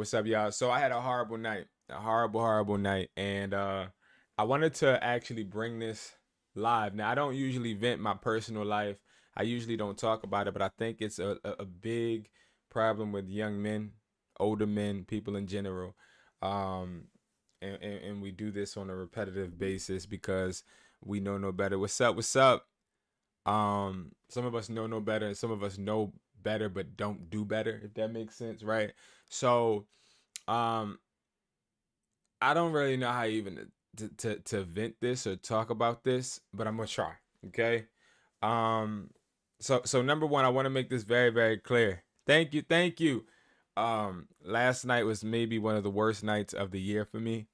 What's up, y'all? So I had a horrible night, a horrible night, and I wanted to actually bring this live. Now, I don't usually vent my personal life. I usually don't talk about it, but I think it's a big problem with young men, older men, people in general. Um, and we do this on a repetitive basis because we know no better. What's up? What's up? Some of us know no better, and some of us know better but don't do better, if that makes sense, right? So um, I don't really know how even to vent this or talk about this, but I'm gonna try. Okay. Um, so number one, I want to make this very clear. Thank you. Last night was maybe one of the worst nights of the year for me.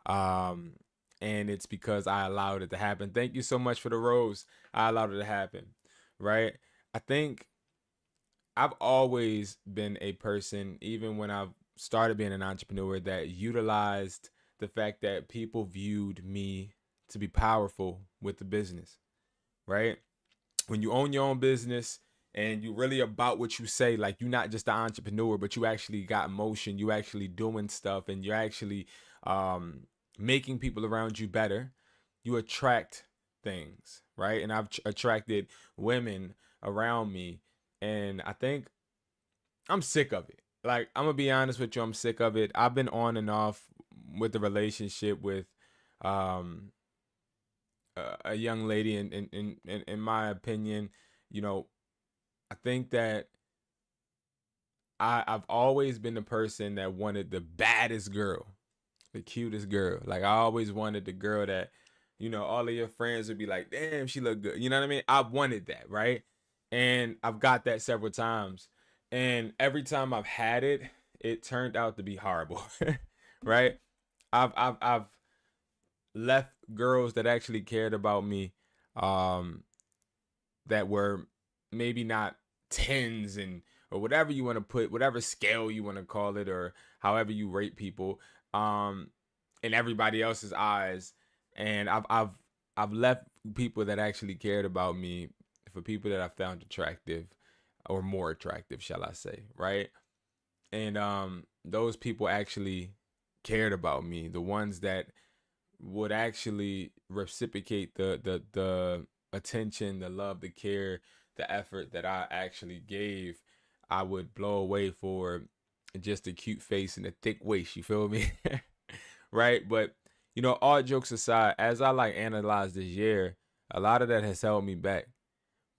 Um, and it's because I allowed it to happen. Thank you so much for the rose. I allowed it to happen. Right. I think I've always been a person, even when I've started being an entrepreneur, that utilized the fact that people viewed me to be powerful with the business, right? When you own your own business and you really about what you say, like you're not just an entrepreneur, but you actually got motion, you actually doing stuff, and you're actually um, making people around you better, you attract things, right? And I've attracted women around me, and I think I'm sick of it. Like, I'm gonna be honest with you, I'm sick of it. I've been on and off with the relationship with um a young lady, and in my opinion, you know, I think that I've always been the person that wanted the baddest girl, the cutest girl. Like, I always wanted the girl that, all of your friends would be like, damn, she look good. You know what I mean? I wanted that, right? And I've got that several times. And every time I've had it, it turned out to be horrible. Right? I've left girls that actually cared about me, um, that were maybe not tens and or whatever you want to put, whatever scale you want to call it, or however you rate people, um, in everybody else's eyes. And I've left people that actually cared about me for people that I found attractive, or more attractive, shall I say, right? And those people actually cared about me. The ones that would actually reciprocate the attention, the love, the care, the effort that I actually gave, I would blow away for just a cute face and a thick waist. You feel me? Right? But all jokes aside, as I like analyze this year, a lot of that has held me back.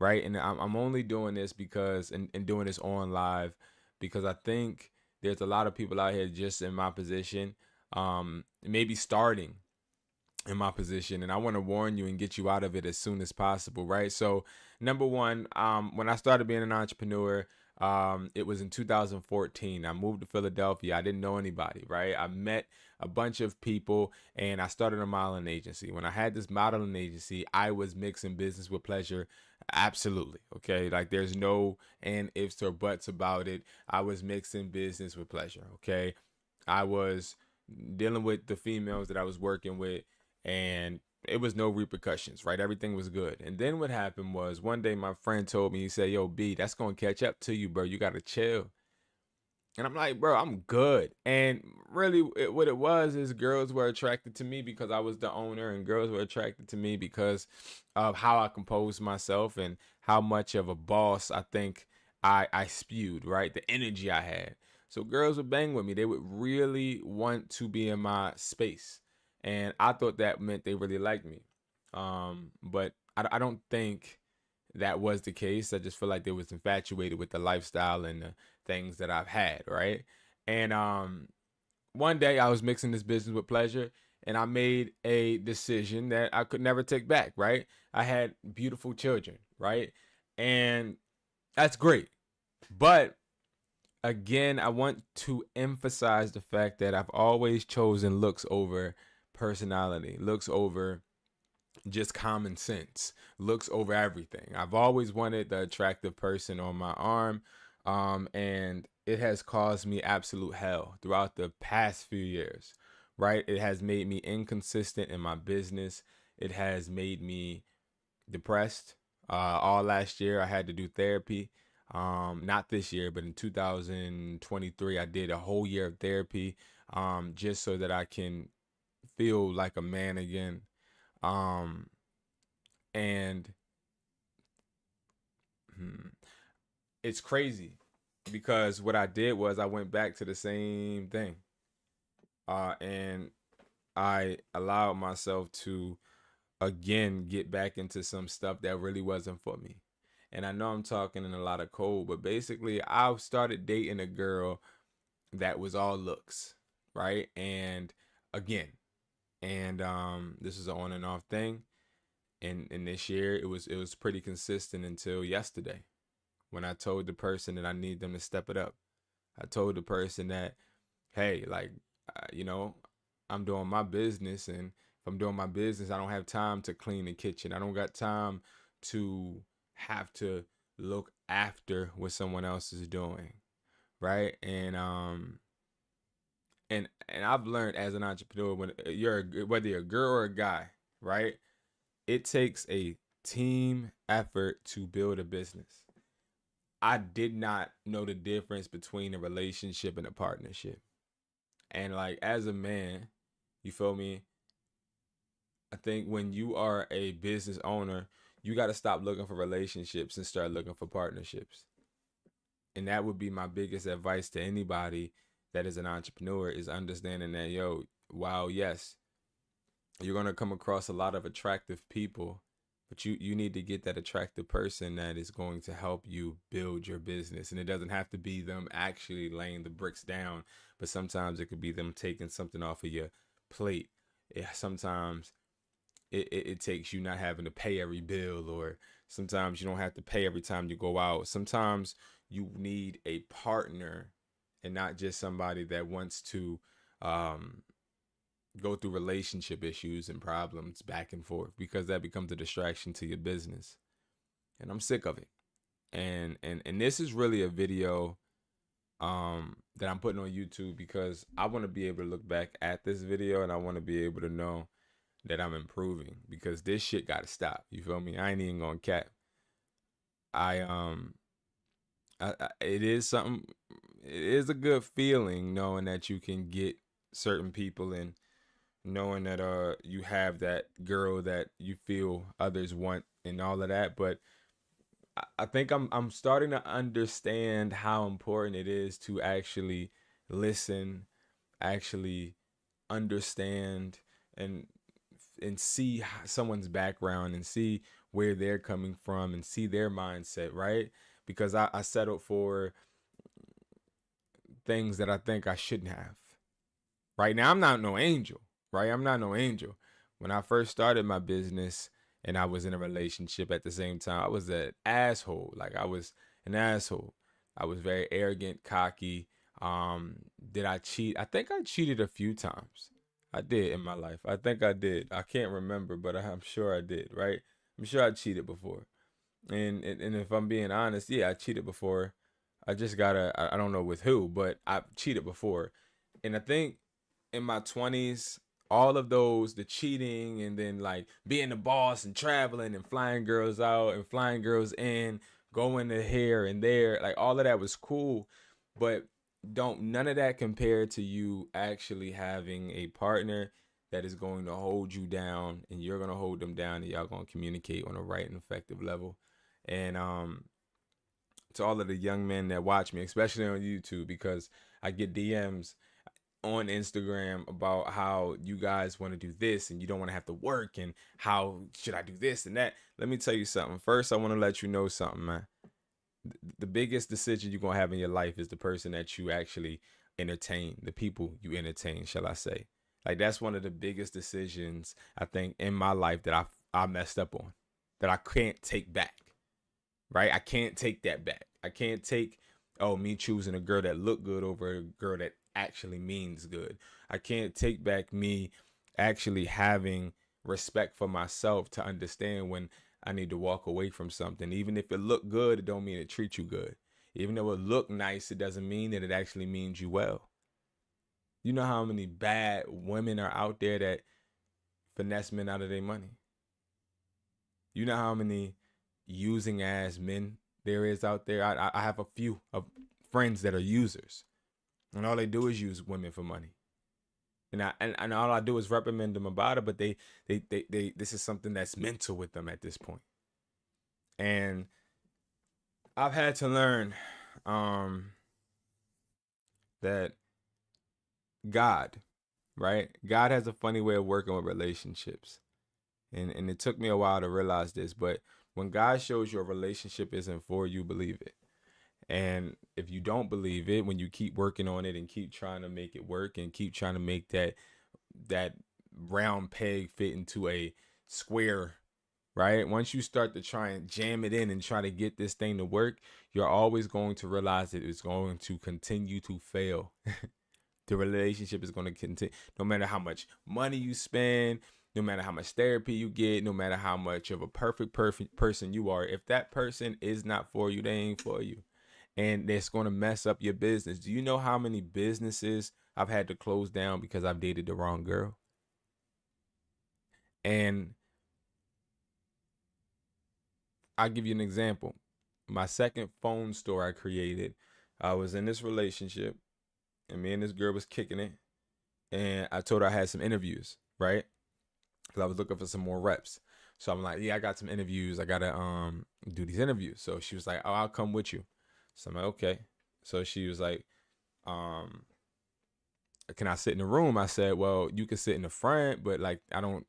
Right? And I'm only doing this because and doing this on live because I think there's a lot of people out here just in my position, maybe starting in my position, and I want to warn you and get you out of it as soon as possible, right? So number one, when I started being an entrepreneur, it was in 2014. I moved to Philadelphia. I didn't know anybody, right? I met a bunch of people, and I started a modeling agency. When I had this modeling agency, I was mixing business with pleasure. Absolutely. Okay. Like, there's no and ifs or buts about it. I was mixing business with pleasure. Okay. I was dealing with the females that I was working with, and it was no repercussions, right? Everything was good. And then what happened was, one day my friend told me, he said, yo, B, that's going to catch up to you, bro. You got to chill. And I'm like, bro, I'm good. And really, what it was is girls were attracted to me because I was the owner, and girls were attracted to me because of how I composed myself and how much of a boss I think I spewed, right? The energy I had. So girls would bang with me. They would really want to be in my space. And I thought that meant they really liked me. But I don't think that was the case. I just feel like they was infatuated with the lifestyle and the things that I've had, right? And one day I was mixing this business with pleasure, and I made a decision that I could never take back, right? I had beautiful children, right? And that's great. But again, I want to emphasize the fact that I've always chosen looks over personality, looks over just common sense, looks over everything. I've always wanted the attractive person on my arm, and it has caused me absolute hell throughout the past few years, right? It has made me inconsistent in my business. It has made me depressed. All last year, I had to do therapy. Not this year, but in 2023, I did a whole year of therapy, just so that I can feel like a man again. Um, and hmm, it's crazy because what I did was I went back to the same thing, and I allowed myself to again get back into some stuff that really wasn't for me. And I know I'm talking in a lot of code, but basically I started dating a girl that was all looks, right? And again, and this is an on and off thing. And this year it was pretty consistent until yesterday when I told the person that I need them to step it up. I told the person that, hey, like, you know, I'm doing my business, and if I'm doing my business, I don't have time to clean the kitchen. I don't got time to have to look after what someone else is doing, right? And I've learned as an entrepreneur, when whether you're a girl or a guy, right? It takes a team effort to build a business. I did not know the difference between a relationship and a partnership. And like as a man, you feel me? I think when you are a business owner, you got to stop looking for relationships and start looking for partnerships. And that would be my biggest advice to anybody that is an entrepreneur, is understanding that, yo, while yes, you're going to come across a lot of attractive people, but you need to get that attractive person that is going to help you build your business. And it doesn't have to be them actually laying the bricks down, but sometimes it could be them taking something off of your plate. Yeah, sometimes it takes you not having to pay every bill, or sometimes you don't have to pay every time you go out. Sometimes you need a partner and not just somebody that wants to um, go through relationship issues and problems back and forth, because that becomes a distraction to your business. And I'm sick of it. And this is really a video that I'm putting on YouTube because I want to be able to look back at this video and I want to be able to know that I'm improving, because this shit got to stop. You feel me? I ain't even gonna cap. I it is something. It is a good feeling knowing that you can get certain people, and knowing that you have that girl that you feel others want and all of that. But I think I'm starting to understand how important it is to actually listen, actually understand, and see someone's background and see where they're coming from and see their mindset, right? Because I settled for things that I think I shouldn't have. Right now, I'm not no angel, right? I'm not no angel. When I first started my business and I was in a relationship at the same time, I was an asshole. Like, I was an asshole. I was very arrogant, cocky. Did I cheat? I think I cheated a few times. I did in my life. I think I did. I can't remember, but I'm sure I did, right? I'm sure I cheated before. And if I'm being honest, yeah, I cheated before. I just gotta, I don't know with who, but I cheated before. And I think in my 20s, all of those, the cheating and then like being the boss and traveling and flying girls out and flying girls in, going to here and there, like all of that was cool. But don't none of that compare to you actually having a partner that is going to hold you down and you're going to hold them down, and y'all going to communicate on a right and effective level. And to all of the young men that watch me, especially on YouTube, because I get DMs on Instagram about how you guys want to do this and you don't want to have to work, and how should I do this and that. Let me tell you something. First, I want to let you know something, man. The biggest decision you're going to have in your life is the person that you actually entertain, the people you entertain, shall I say. Like, that's one of the biggest decisions I think in my life that I messed up on, that I can't take back, right? I can't take that back. I can't take, oh, me choosing a girl that looked good over a girl that actually means good. I can't take back me actually having respect for myself to understand when I need to walk away from something. Even if it look good, it don't mean it treat you good. Even though it look nice, it doesn't mean that it actually means you well. You know how many bad women are out there that finesse men out of their money? You know how many using ass men there is out there. I have a few of friends that are users, and all they do is use women for money. And all I do is reprimand them about it, but they this is something that's mental with them at this point. And I've had to learn um that God, right? God has a funny way of working with relationships. And it took me a while to realize this, but when God shows you a relationship isn't for you, believe it. And if you don't believe it, when you keep working on it and keep trying to make it work and keep trying to make that round peg fit into a square, right? Once you start to try and jam it in and try to get this thing to work, you're always going to realize that it's going to continue to fail. The relationship is going to continue no matter how much money you spend, no matter how much therapy you get, no matter how much of a perfect person you are. If that person is not for you, they ain't for you, and it's going to mess up your business. Do you know how many businesses I've had to close down because I've dated the wrong girl? And I'll give you an example. My second phone store I created, I was in this relationship, and me and this girl was kicking it, and I told her I had some interviews, right? Because I was looking for some more reps. So I'm like, yeah, I got some interviews. I gotta do these interviews. So she was like, oh, I'll come with you. So I'm like, okay. So she was like, um, can I sit in the room? I said, well, you can sit in the front, but like, I don't,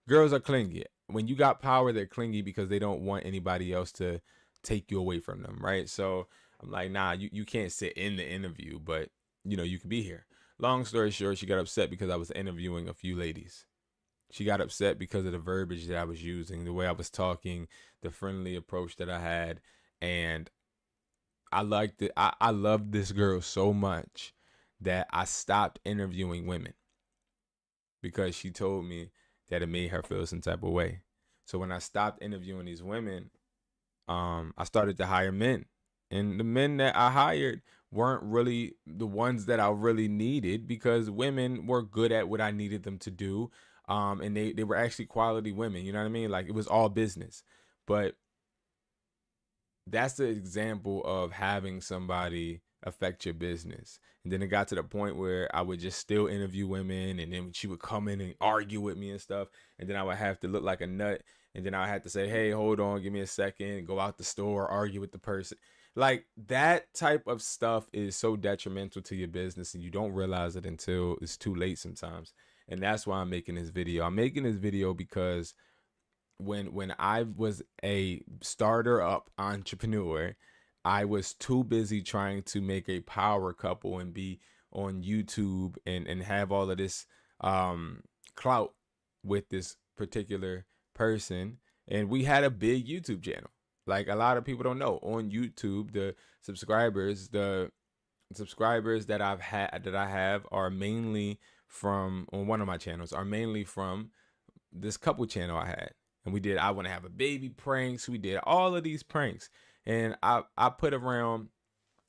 girls are clingy. When you got power, they're clingy because they don't want anybody else to take you away from them, right? So I'm like, nah, you can't sit in the interview, but you can be here. Long story short, she got upset because I was interviewing a few ladies. She got upset because of the verbiage that I was using, the way I was talking, the friendly approach that I had, and I liked it. I loved this girl so much that I stopped interviewing women because she told me that it made her feel some type of way. So when I stopped interviewing these women, I started to hire men, and the men that I hired weren't really the ones that I really needed because women were good at what I needed them to do, and they were actually quality women. You know what I mean? Like it was all business, but that's the example of having somebody affect your business. And then it got to the point where I would just still interview women, and then she would come in and argue with me and stuff, and then I would have to look like a nut, and then I had to say, hey, hold on, give me a second, and go out the store, argue with the person. Like that type of stuff is so detrimental to your business, and you don't realize it until it's too late sometimes. And that's why I'm making this video. I'm making this video because when I was a starter up entrepreneur, I was too busy trying to make a power couple and be on YouTube and have all of this clout with this particular person. And we had a big YouTube channel. Like a lot of people don't know, on YouTube, the subscribers that I have are mainly from, on one of my channels, are mainly from this couple channel I had. And we did I Want to Have a Baby pranks. We did all of these pranks. And I put around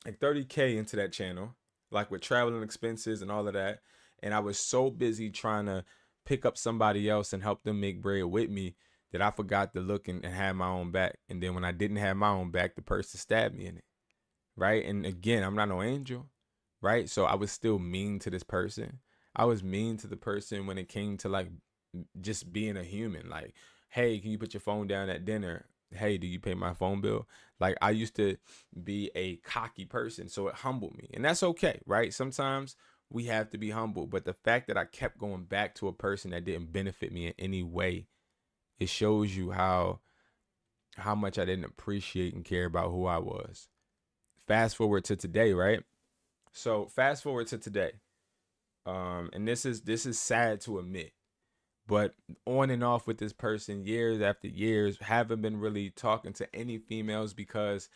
like 30K into that channel, like with traveling expenses and all of that. And I was so busy trying to pick up somebody else and help them make bread with me that I forgot to look and have my own back. And then when I didn't have my own back, the person stabbed me in it. Right. And again, I'm not no angel. Right. So I was still mean to this person. I was mean to the person when it came to like just being a human. Like, hey, can you put your phone down at dinner? Hey, do you pay my phone bill? Like, I used to be a cocky person, so it humbled me. And that's okay, right? Sometimes we have to be humble. But the fact that I kept going back to a person that didn't benefit me in any way, it shows you how much I didn't appreciate and care about who I was. Fast forward to today, right? So fast forward to today. And this is sad to admit, but on and off with this person years after years, haven't been really talking to any females because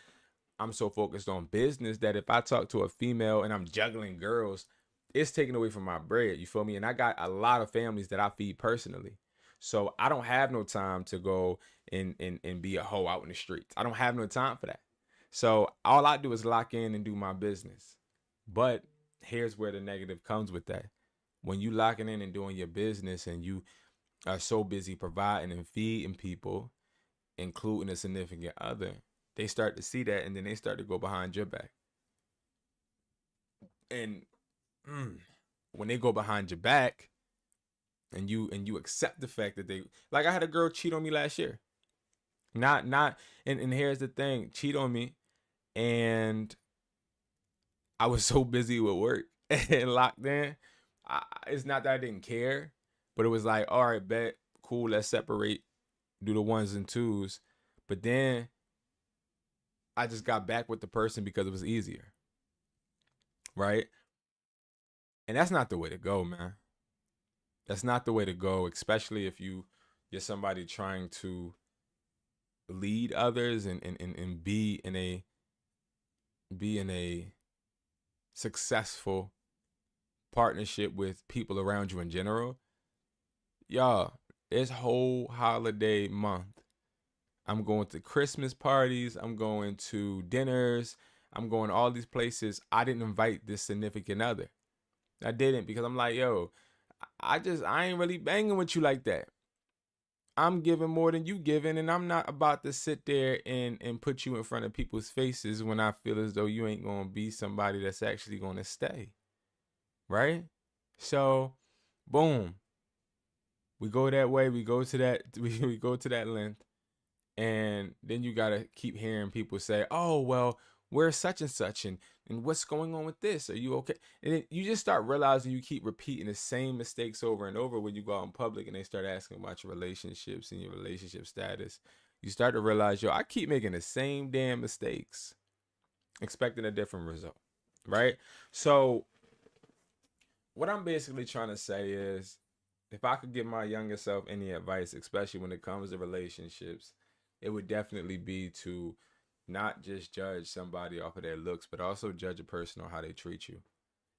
I'm so focused on business that if I talk to a female and I'm juggling girls, it's taken away from my bread. You feel me? And I got a lot of families that I feed personally. So I don't have no time to go and be a hoe out in the streets. I don't have no time for that. So all I do is lock in and do my business. But here's where the negative comes with that. When you locking in and doing your business and you are so busy providing and feeding people, including a significant other, they start to see that, and then they start to go behind your back. And when they go behind your back, and you accept the fact that they, like, I had a girl cheat on me last year. And here's the thing, cheat on me, and I was so busy with work and locked in. It's not that I didn't care, but it was like, all right, bet, cool, let's separate, do the ones and twos. But then I just got back with the person because it was easier, right? And that's not the way to go, man. That's not the way to go, especially if you're somebody trying to lead others and be in a successful partnership with people around you in general. Y'all, it's whole holiday month. I'm going to Christmas parties, I'm going to dinners, I'm going to all these places. I didn't invite this significant other. I didn't, because I'm like, yo, I ain't really banging with you like that. I'm giving more than you giving, and I'm not about to sit there and put you in front of people's faces when I feel as though you ain't gonna be somebody that's actually gonna stay. Right? So, boom. We go that way, we go to that, we go to that length. And then you gotta keep hearing people say, oh, well, where's such and such, and what's going on with this? Are you okay? And then you just start realizing you keep repeating the same mistakes over and over when you go out in public and they start asking about your relationships and your relationship status. You start to realize, yo, I keep making the same damn mistakes, expecting a different result. Right? So what I'm basically trying to say is, if I could give my younger self any advice, especially when it comes to relationships, it would definitely be to not just judge somebody off of their looks, but also judge a person on how they treat you.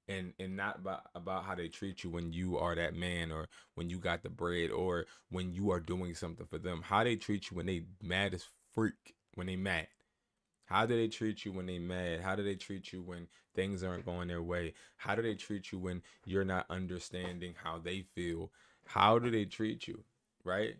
And not about how they treat you when you are that man, or when you got the bread, or when you are doing something for them. How they treat you when they mad as freak, when they mad. How do they treat you when they mad? How do they treat you when things aren't going their way? How do they treat you when you're not understanding how they feel? How do they treat you? Right?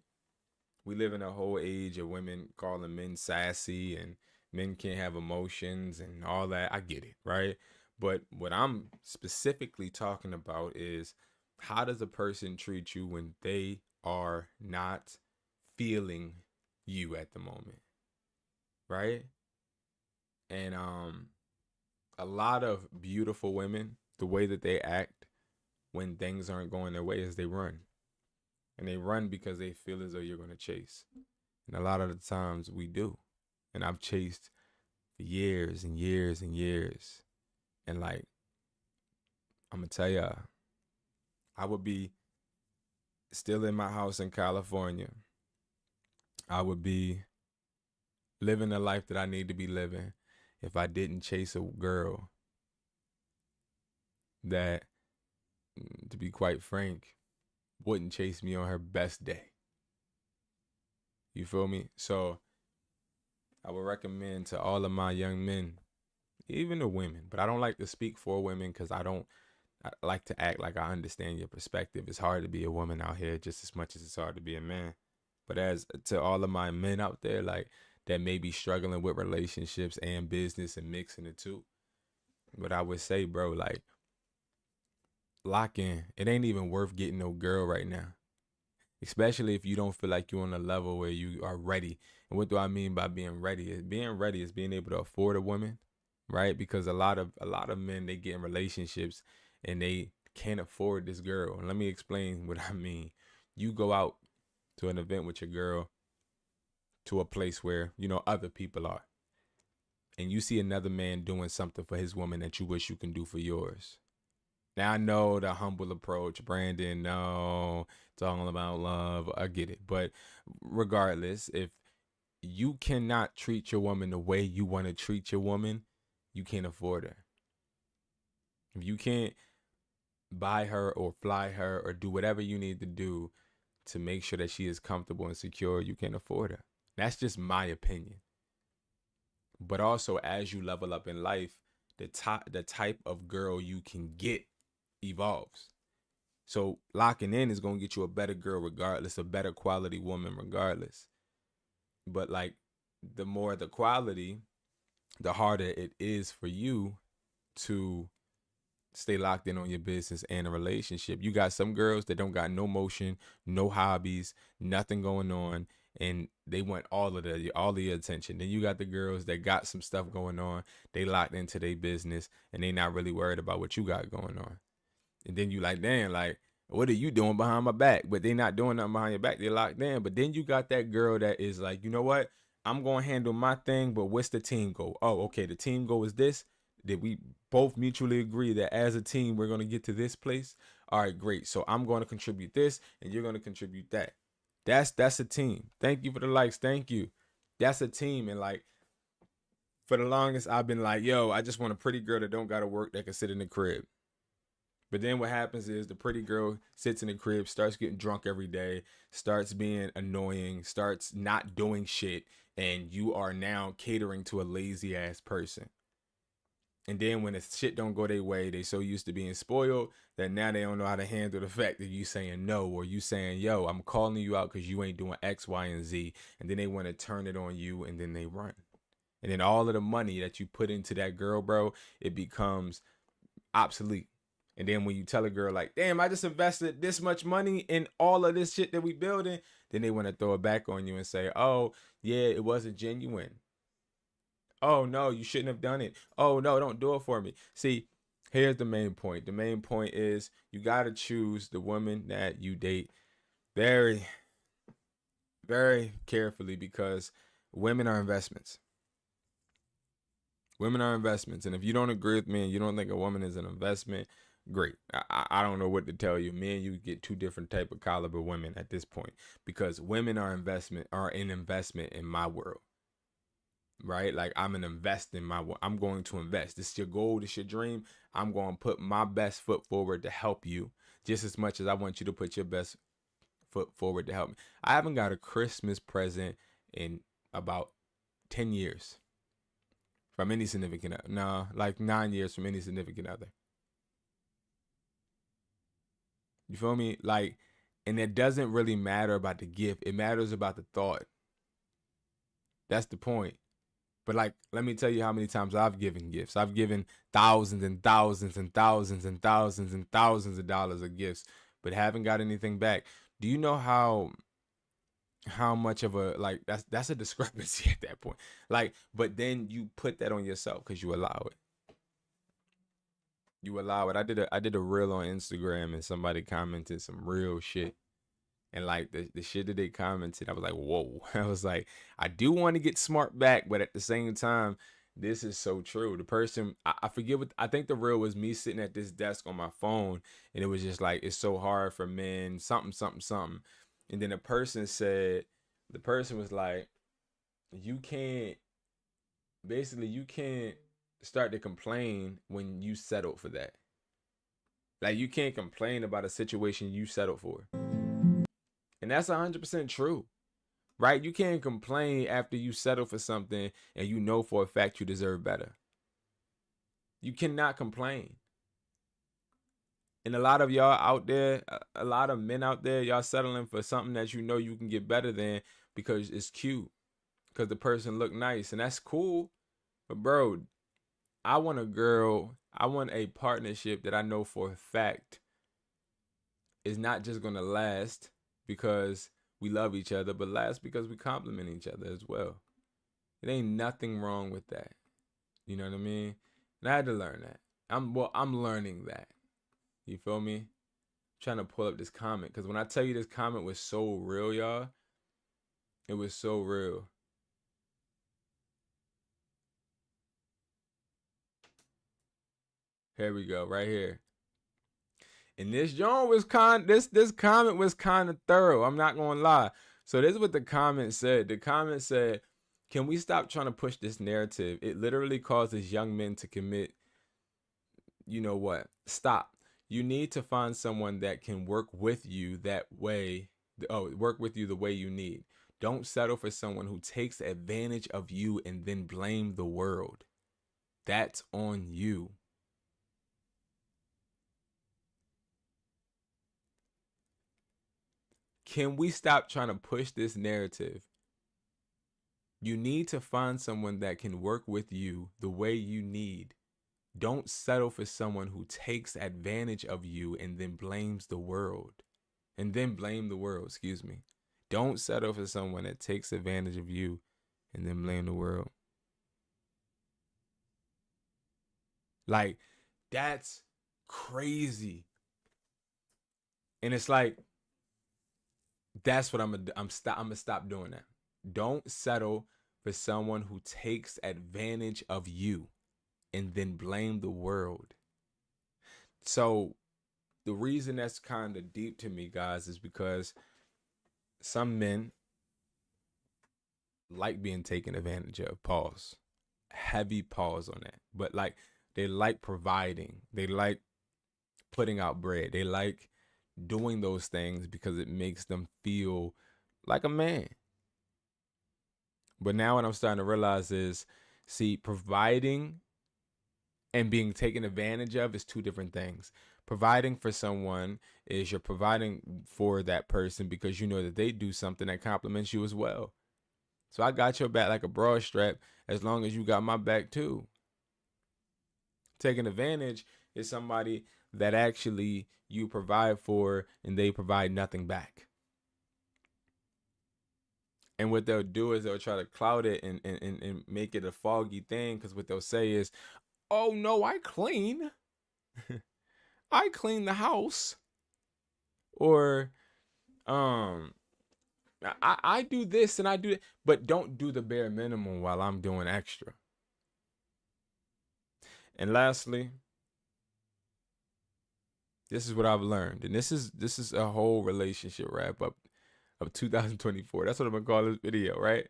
We live in a whole age of women calling men sassy and men can't have emotions and all that. I get it, right? But what I'm specifically talking about is, how does a person treat you when they are not feeling you at the moment, right? And a lot of beautiful women, the way that they act when things aren't going their way is they run. And they run because they feel as though you're going to chase. And a lot of the times we do. And I've chased for years and years and years. And like, I'm going to tell y'all, I would be still in my house in California. I would be living the life that I need to be living if I didn't chase a girl that, to be quite frank, wouldn't chase me on her best day. You feel me? So I would recommend to all of my young men, even the women, but I don't like to speak for women because I like to act like I understand your perspective. It's hard to be a woman out here just as much as it's hard to be a man. But as to all of my men out there, like, that may be struggling with relationships and business and mixing the two, but I would say, bro, like, lock in. It ain't even worth getting no girl right now, especially if you don't feel like you're on a level where you are ready. And what do I mean by being ready? Being ready is being able to afford a woman, right? Because a lot of men, they get in relationships and they can't afford this girl. And let me explain what I mean. You go out to an event with your girl, to a place where, other people are, and you see another man doing something for his woman that you wish you can do for yours. Now, I know the humble approach, Brandon, no, it's all about love. I get it. But regardless, if you cannot treat your woman the way you want to treat your woman, you can't afford her. If you can't buy her or fly her or do whatever you need to do to make sure that she is comfortable and secure, you can't afford her. That's just my opinion. But also, as you level up in life, the type of girl you can get evolves. So locking in is going to get you a better girl regardless, a better quality woman regardless. But like, the more the quality, the harder it is for you to stay locked in on your business and a relationship. You got some girls that don't got no motion, no hobbies, nothing going on, and they want all of your attention. Then you got the girls that got some stuff going on, they locked into their business, and they not really worried about what you got going on. And then you like, damn, like, what are you doing behind my back? But they not doing nothing behind your back. They locked in. But then you got that girl that is like, you know what? I'm going to handle my thing, but what's the team goal? Oh, okay. The team goal is this. Did we both mutually agree that as a team, we're going to get to this place? All right, great. So I'm going to contribute this and you're going to contribute that. That's a team. Thank you for the likes. Thank you. That's a team. And like, for the longest, I've been like, yo, I just want a pretty girl that don't got to work, that can sit in the crib. But then what happens is the pretty girl sits in the crib, starts getting drunk every day, starts being annoying, starts not doing shit, and you are now catering to a lazy ass person. And then when the shit don't go their way, they so used to being spoiled that now they don't know how to handle the fact that you saying no, or you saying, yo, I'm calling you out because you ain't doing X, Y, and Z. And then they want to turn it on you, and then they run. And then all of the money that you put into that girl, bro, it becomes obsolete. And then when you tell a girl like, damn, I just invested this much money in all of this shit that we building, then they want to throw it back on you and say, oh, yeah, it wasn't genuine. Oh, no, you shouldn't have done it. Oh, no, don't do it for me. See, here's the main point. The main point is you got to choose the woman that you date very, very carefully, because women are investments. Women are investments. And if you don't agree with me and you don't think a woman is an investment, great. I don't know what to tell you. Me and you get two different type of caliber women at this point, because women are an investment in my world. Right? Like, I'm going to invest. This is your goal, this is your dream. I'm going to put my best foot forward to help you just as much as I want you to put your best foot forward to help me. I haven't got a Christmas present in about 10 years from any significant other. No, like 9 years from any significant other. You feel me? Like, and it doesn't really matter about the gift. It matters about the thought. That's the point. But like, let me tell you how many times I've given gifts. I've given thousands and thousands and thousands and thousands and thousands of dollars of gifts, but haven't got anything back. Do you know how much of a, like, that's a discrepancy at that point. Like, but then you put that on yourself because you allow it. You allow it. I did a reel on Instagram and somebody commented some real shit. And like the shit that they commented, I was like, whoa. I was like, I do want to get smart back, but at the same time, this is so true. The person, I forget what, I think the reel was me sitting at this desk on my phone, and it was just like, it's so hard for men, something, something, something. And then the person was like, you can't, basically, you can't start to complain when you settled for that. Like, you can't complain about a situation you settled for. And that's 100% true, right? You can't complain after you settle for something and you know for a fact you deserve better. You cannot complain. And a lot of y'all out there, a lot of men out there, y'all settling for something that you know you can get better than because it's cute, because the person look nice, and that's cool. But bro, I want a partnership that I know for a fact is not just gonna last because we love each other, but last because we compliment each other as well. It ain't nothing wrong with that. You know what I mean? And I had to learn that. I'm learning that. You feel me? I'm trying to pull up this comment, because when I tell you this comment was so real, y'all, it was so real. Here we go, right here. And this John was this comment was kind of thorough. I'm not gonna lie. So this is what the comment said. The comment said, "Can we stop trying to push this narrative? It literally causes young men to commit. You know what? Stop. You need to find someone that can work with you that way. Work with you the way you need. Don't settle for someone who takes advantage of you and then blame the world. That's on you." Can we stop trying to push this narrative You need to find someone that can work with you the way you need. Don't settle for someone who takes advantage of you and then blames the world. And then blame the world, excuse me. Don't settle for someone that takes advantage of you and then blame the world. Like, that's crazy. And it's like, that's what I'm gonna stop doing that. Don't settle for someone who takes advantage of you and then blame the world. So the reason that's kind of deep to me, guys, is because some men like being taken advantage of. Pause. Heavy pause on that. But like, they like providing. They like putting out bread. They like doing those things because it makes them feel like a man. But now what I'm starting to realize is, see, providing and being taken advantage of is two different things. Providing for someone is you're providing for that person because you know that they do something that compliments you as well. So I got your back like a broad strap as long as you got my back too. Taking advantage is somebody that actually you provide for and they provide nothing back. And what they'll do is they'll try to cloud it and make it a foggy thing, because what they'll say is, oh no, I clean. I clean the house. Or I do this and I do it, but don't do the bare minimum while I'm doing extra. And lastly, this is what I've learned, and this is a whole relationship wrap up of 2024. That's what I'm gonna call this video, right?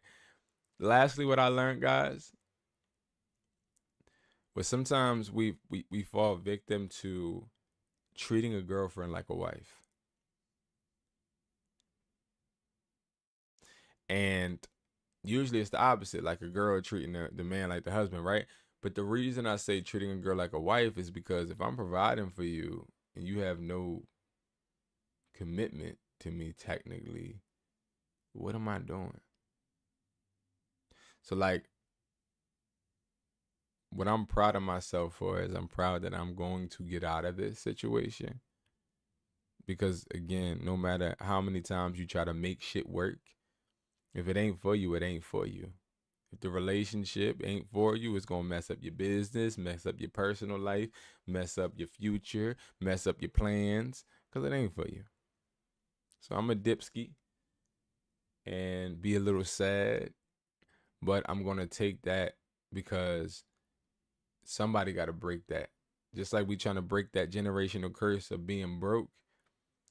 Lastly, what I learned, guys, was sometimes we fall victim to treating a girlfriend like a wife. And usually it's the opposite, like a girl treating the man like the husband, right? But the reason I say treating a girl like a wife is because if I'm providing for you and you have no commitment to me technically, what am I doing? So like, what I'm proud of myself for is I'm proud that I'm going to get out of this situation. Because again, no matter how many times you try to make shit work, if it ain't for you, it ain't for you. If the relationship ain't for you, it's going to mess up your business, mess up your personal life, mess up your future, mess up your plans, because it ain't for you. So I'm a dipski and be a little sad, but I'm going to take that because somebody got to break that. Just like we trying to break that generational curse of being broke,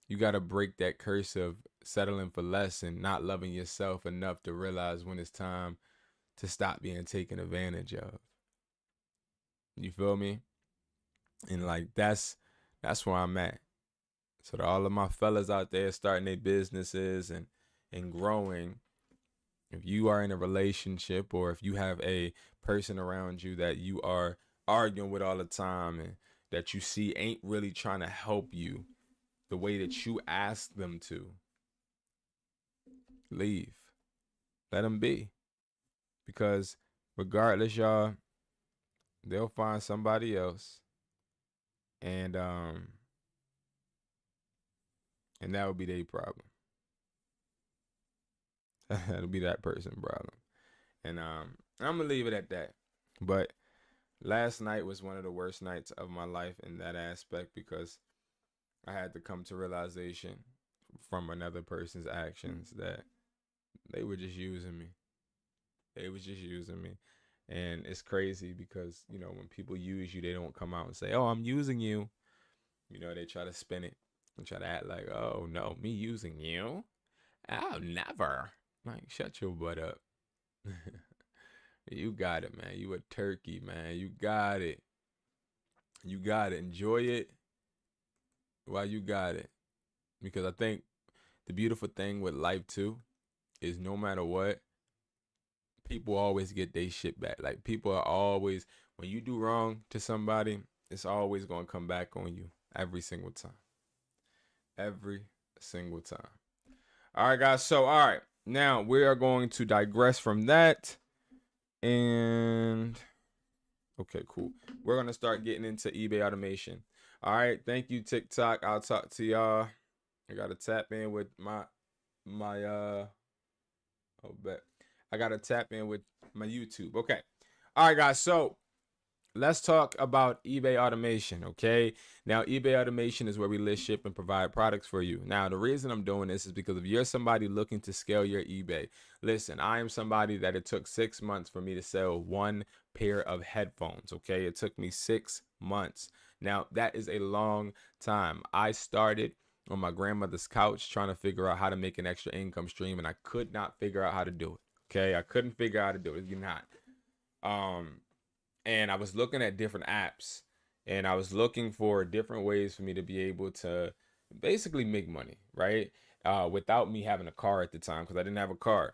you got to break that curse of settling for less and not loving yourself enough to realize when it's time to stop being taken advantage of. You feel me? And like, that's where I'm at. So to all of my fellas out there starting their businesses and growing, if you are in a relationship or if you have a person around you that you are arguing with all the time and that you see ain't really trying to help you the way that you ask them to, leave. Let them be. Because regardless, y'all, they'll find somebody else. And that would be their problem. That'll be that person's problem. And I'm gonna leave it at that. But last night was one of the worst nights of my life in that aspect, because I had to come to realization from another person's actions that they were just using me. They was just using me. And it's crazy because, you know, when people use you, they don't come out and say, oh, I'm using you. You know, they try to spin it and try to act like, oh, no, me using you? Oh, never. Like, shut your butt up. You got it, man. You a turkey, man. You got it. You got it. Enjoy it while you got it. Because I think the beautiful thing with life, too, is no matter what, people always get their shit back. Like, people are always, when you do wrong to somebody, it's always going to come back on you every single time. Every single time. All right, guys. So, all right. now we are going to digress from that. And okay, cool. We're going to start getting into eBay automation. All right. Thank you, TikTok. I'll talk to y'all. I got to tap in with my oh, bet. I got to tap in with my YouTube. Okay. All right, guys. So let's talk about eBay automation, okay? Now, eBay automation is where we list, ship, and provide products for you. Now, the reason I'm doing this is because if you're somebody looking to scale your eBay, listen, I am somebody that it took 6 months for me to sell one pair of headphones, okay? It took me 6 months. Now, that is a long time. I started on my grandmother's couch trying to figure out how to make an extra income stream, and I could not figure out how to do it, okay? I couldn't figure out how to do it. You're not. Um, and I was looking at different apps, and I was looking for different ways for me to be able to basically make money, right? Without me having a car at the time, because I didn't have a car.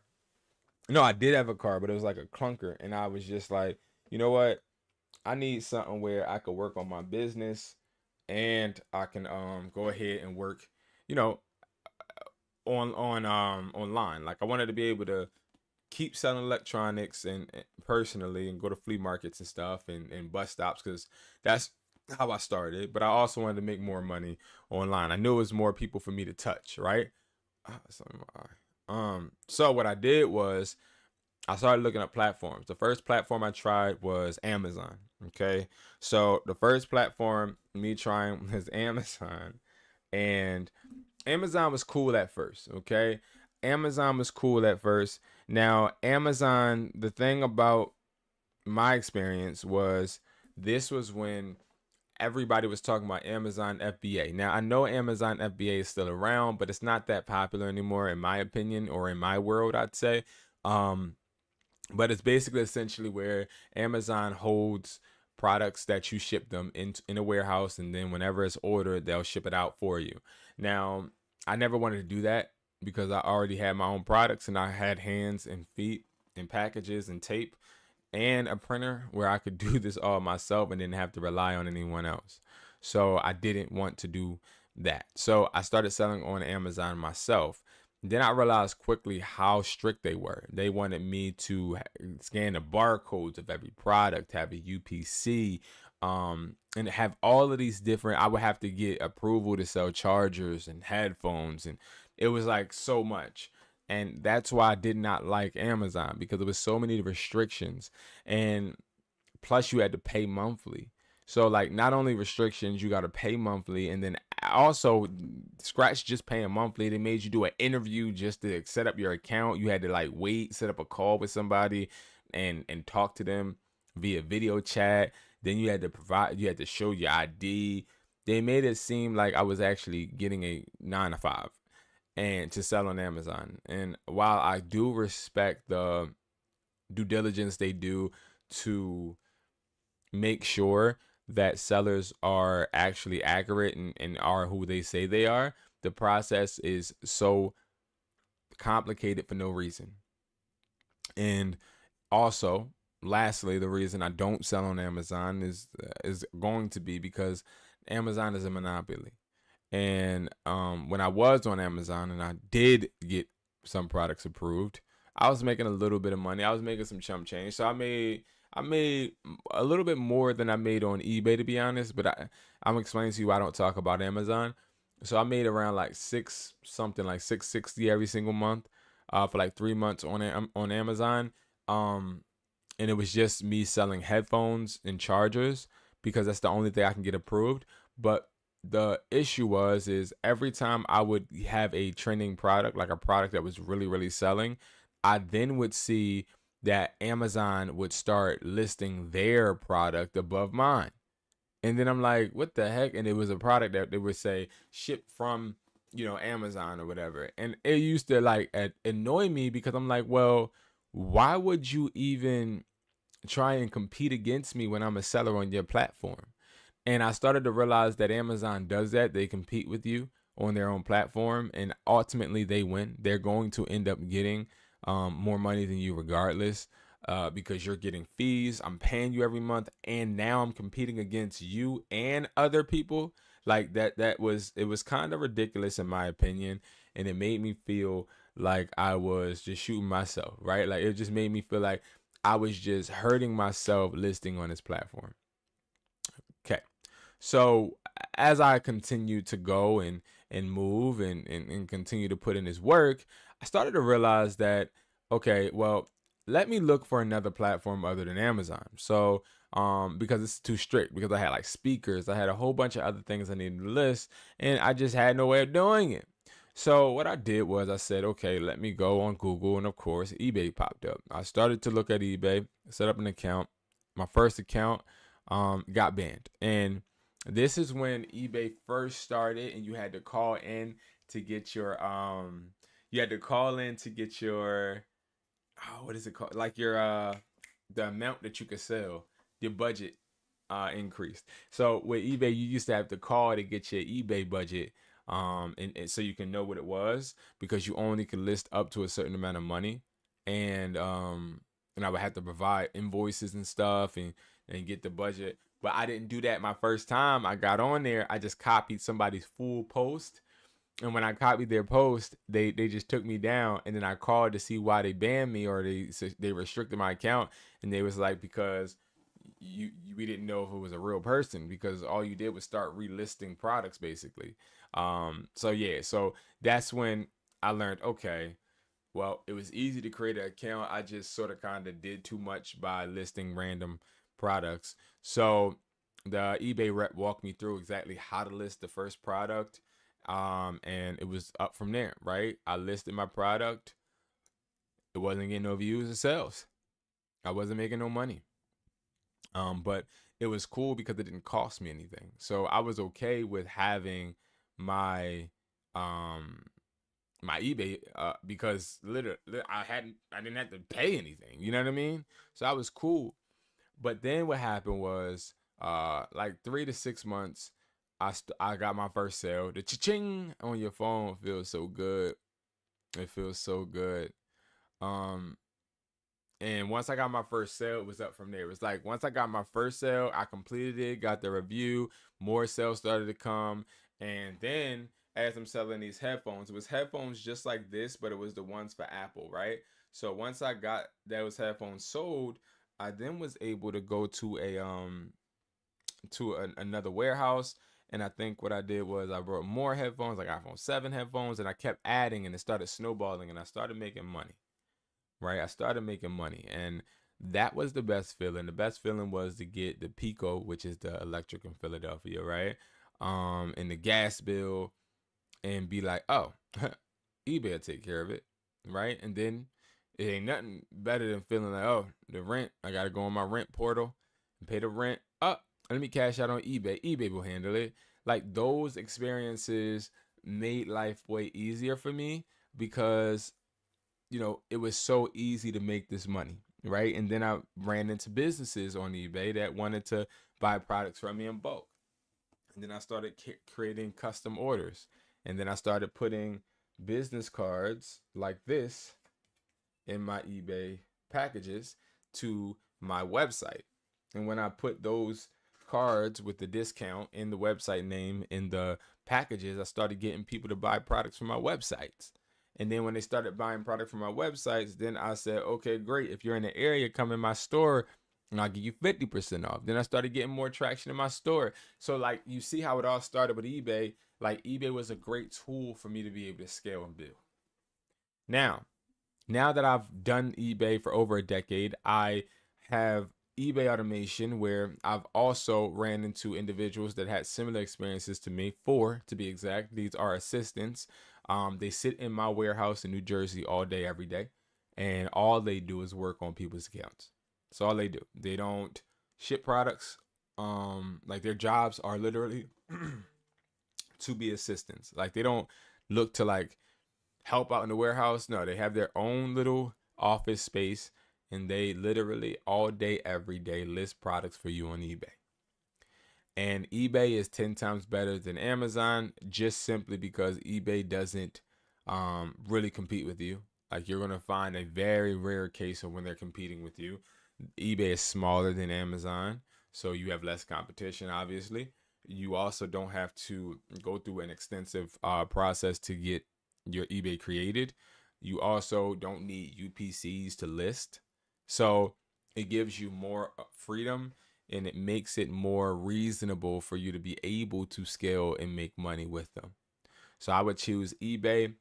No, I did have a car, but it was like a clunker, and I was just like, you know what? I need something where I could work on my business, and I can go ahead and work, you know, on online. Like I wanted to be able to keep selling electronics and personally and go to flea markets and stuff and bus stops because that's how I started. But I also wanted to make more money online. I knew it was more people for me to touch, right? So what I did was I started looking at platforms. The first platform I tried was Amazon. Okay. So the first platform me trying was Amazon. And Amazon was cool at first, okay? Amazon was cool at first. Now, Amazon, the thing about my experience was this was when everybody was talking about Amazon FBA. Now, I know Amazon FBA is still around, but it's not that popular anymore, in my opinion, or in my world, I'd say. Um, but it's basically essentially where Amazon holds products that you ship them in a warehouse, and then whenever it's ordered, they'll ship it out for you. Now, I never wanted to do that because I already had my own products and I had hands and feet and packages and tape and a printer where I could do this all myself and didn't have to rely on anyone else. So I didn't want to do that. So I started selling on Amazon myself. Then I realized quickly how strict they were. They wanted me to scan the barcodes of every product, have a UPC, and have all of these different. I would have to get approval to sell chargers and headphones, and it was like so much. And that's why I did not like Amazon because there was so many restrictions, and plus you had to pay monthly. So like not only restrictions, you got to pay monthly, and then also scratch just paying monthly. They made you do an interview just to set up your account. You had to like wait, set up a call with somebody, and talk to them via video chat. Then you had to show your ID. They made it seem like I was actually getting a 9 to 5 and to sell on Amazon. And while I do respect the due diligence they do to make sure that sellers are actually accurate and are who they say they are, the process is so complicated for no reason. And also, lastly, the reason I don't sell on Amazon is going to be because Amazon is a monopoly. And when I was on Amazon and I did get some products approved, I was making a little bit of money. I was making some chump change. So I made a little bit more than I made on eBay, to be honest. But I'm explaining to you why I don't talk about Amazon. So I made around like six something like 660 every single month, for like 3 months on Amazon. Um, and it was just me selling headphones and chargers because that's the only thing I can get approved. But the issue is every time I would have a trending product, like a product that was really, really selling, I then would see that Amazon would start listing their product above mine. And then I'm like, what the heck? And it was a product that they would say shipped from, Amazon or whatever. And it used to like annoy me because I'm like, well, why would you even try and compete against me when I'm a seller on your platform? And I started to realize that Amazon does that. They compete with you on their own platform, and ultimately they win. They're going to end up getting more money than you regardless, because you're getting fees. I'm paying you every month, and now I'm competing against you and other people. Like that it was kind of ridiculous in my opinion, and it made me feel like I was just shooting myself, right? Like it just made me feel like I was just hurting myself listing on this platform. Okay. So as I continued to go and move and continue to put in this work, I started to realize that, okay, well, let me look for another platform other than Amazon. So because it's too strict, because I had like speakers, I had a whole bunch of other things I needed to list, and I just had no way of doing it. So what I did was I said, okay, let me go on Google, and of course eBay popped up. I started to look at eBay, set up an account. My first account got banned, and this is when eBay first started, and you had to call in to get your you had to call in to get your, oh, what is it called? Like your the amount that you could sell, your budget increased. So with eBay, you used to have to call to get your eBay budget, and so you can know what it was, because you only could list up to a certain amount of money, and I would have to provide invoices and stuff and get the budget. But I didn't do that my first time. I got on there. I just copied somebody's full post, and when I copied their post, they just took me down. And then I called to see why they banned me, or they restricted my account. And they was like, because we didn't know if it was a real person, because all you did was start relisting products basically. So yeah, so that's when I learned, okay, well, it was easy to create an account. I just sort of kind of did too much by listing random products. So the eBay rep walked me through exactly how to list the first product. And it was up from there, right? I listed my product. It wasn't getting no views or sales. I wasn't making no money. But it was cool because it didn't cost me anything. So I was okay with having my um my eBay because literally I didn't have to pay anything. You know what I mean? So I was cool. But then what happened was like 3 to 6 months, I got my first sale. The cha-ching on your phone feels so good. It feels so good. Um and once I got my first sale, it was up from there. It was like once I got my first sale, I completed it, got the review, more sales started to come. And then as I'm selling these headphones, it was headphones just like this, but it was the ones for Apple, right? So once I got those headphones sold, I then was able to go to another warehouse. And I think what I did was I brought more headphones, like iPhone 7 headphones, and I kept adding, and it started snowballing, and I started making money, right? I started making money, and that was the best feeling. The best feeling was to get the Pico, which is the electric in Philadelphia, right? And the gas bill, and be like, oh, eBay will take care of it, right? And then it ain't nothing better than feeling like, oh, the rent, I gotta go on my rent portal and pay the rent. Up, let me cash out on eBay. eBay will handle it. Like those experiences made life way easier for me, because it was so easy to make this money, right? And then I ran into businesses on eBay that wanted to buy products from me in bulk. And then I started creating custom orders. And then I started putting business cards like this in my eBay packages to my website. And when I put those cards with the discount in the website name in the packages, I started getting people to buy products from my websites. And then when they started buying product from my websites, then I said, okay, great. If you're in the area, come in my store and I'll give you 50% off. Then I started getting more traction in my store. So like you see how it all started with eBay. Like eBay was a great tool for me to be able to scale and build. Now that I've done eBay for over a decade, I have eBay automation where I've also ran into individuals that had similar experiences to me, four to be exact. These are assistants. They sit in my warehouse in New Jersey all day, every day, and all they do is work on people's accounts. That's all they do. They don't ship products. Like their jobs are literally to be assistants. Like they don't look to like help out in the warehouse. No, they have their own little office space, and they literally all day, every day list products for you on eBay. And eBay is 10 times better than Amazon, just simply because eBay doesn't really compete with you. Like you're going to find a very rare case of when they're competing with you. eBay is smaller than Amazon, so you have less competition, obviously. You also don't have to go through an extensive process to get your eBay created. You also don't need UPCs to list. So it gives you more freedom, and it makes it more reasonable for you to be able to scale and make money with them. So I would choose eBay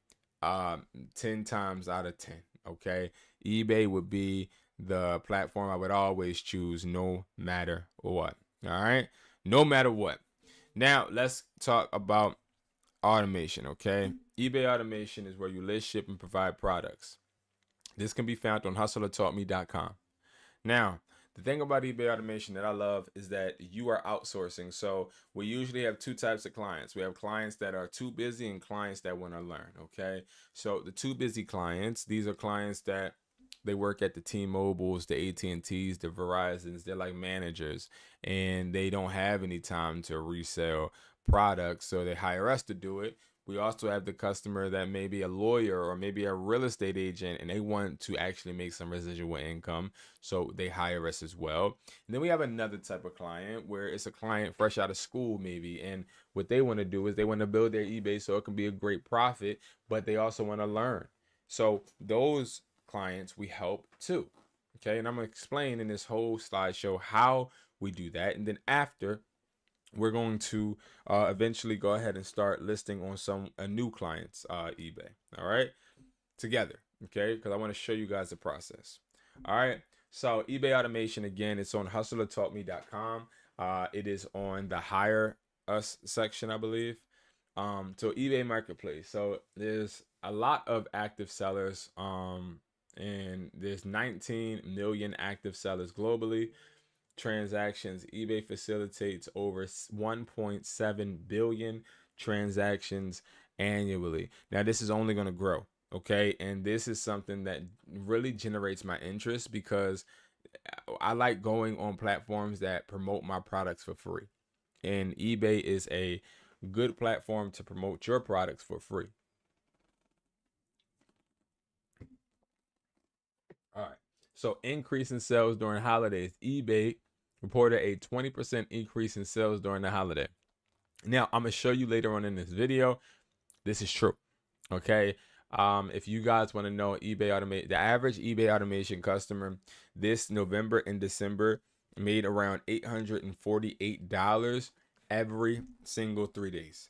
10 times out of 10. Okay. eBay would be the platform I would always choose no matter what. All right. No matter what. Now let's talk about automation. Okay. eBay automation is where you list, ship, and provide products. This can be found on hustlertaughtme.com. Now, the thing about eBay automation that I love is that you are outsourcing. So we usually have two types of clients. We have clients that are too busy and clients that want to learn. Okay. So the too busy clients, these are clients that they work at the T-Mobiles, the AT&Ts, the Verizons. They're like managers, and they don't have any time to resell products. So they hire us to do it. We also have the customer that may be a lawyer or maybe a real estate agent, and they want to actually make some residual income. So they hire us as well. And then we have another type of client where it's a client fresh out of school maybe. And what they want to do is they want to build their eBay so it can be a great profit, but they also want to learn. So those clients we help too. Okay. And I'm going to explain in this whole slideshow how we do that. And then after, we're going to eventually go ahead and start listing on some new clients eBay. All right, together. Okay, because I want to show you guys the process. All right, so eBay automation, again, it's on hustlertaughtme.com. It is on the hire us section, I believe. So eBay marketplace. So there's a lot of active sellers, and there's 19 million active sellers globally. Transactions. eBay facilitates over 1.7 billion transactions annually. Now this is only going to grow. Okay. And this is something that really generates my interest because I like going on platforms that promote my products for free. And eBay is a good platform to promote your products for free. All right. So increase in sales during holidays. eBay reported a 20% increase in sales during the holiday. Now, I'm going to show you later on in this video. This is true. Okay. If you guys want to know eBay automate, the average eBay automation customer this November and December made around $848 every single 3 days.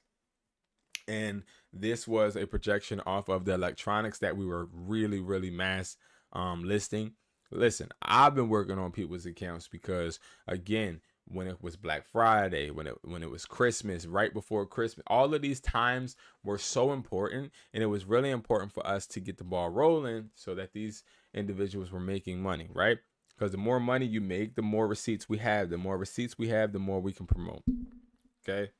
And this was a projection off of the electronics that we were really mass listing. Listen, I've been working on people's accounts because, again, when it was Black Friday, when it was Christmas, right before Christmas, all of these times were so important, and it was really important for us to get the ball rolling so that these individuals were making money, right? Because the more money you make, the more receipts we have. The more receipts we have, the more we can promote. Okay.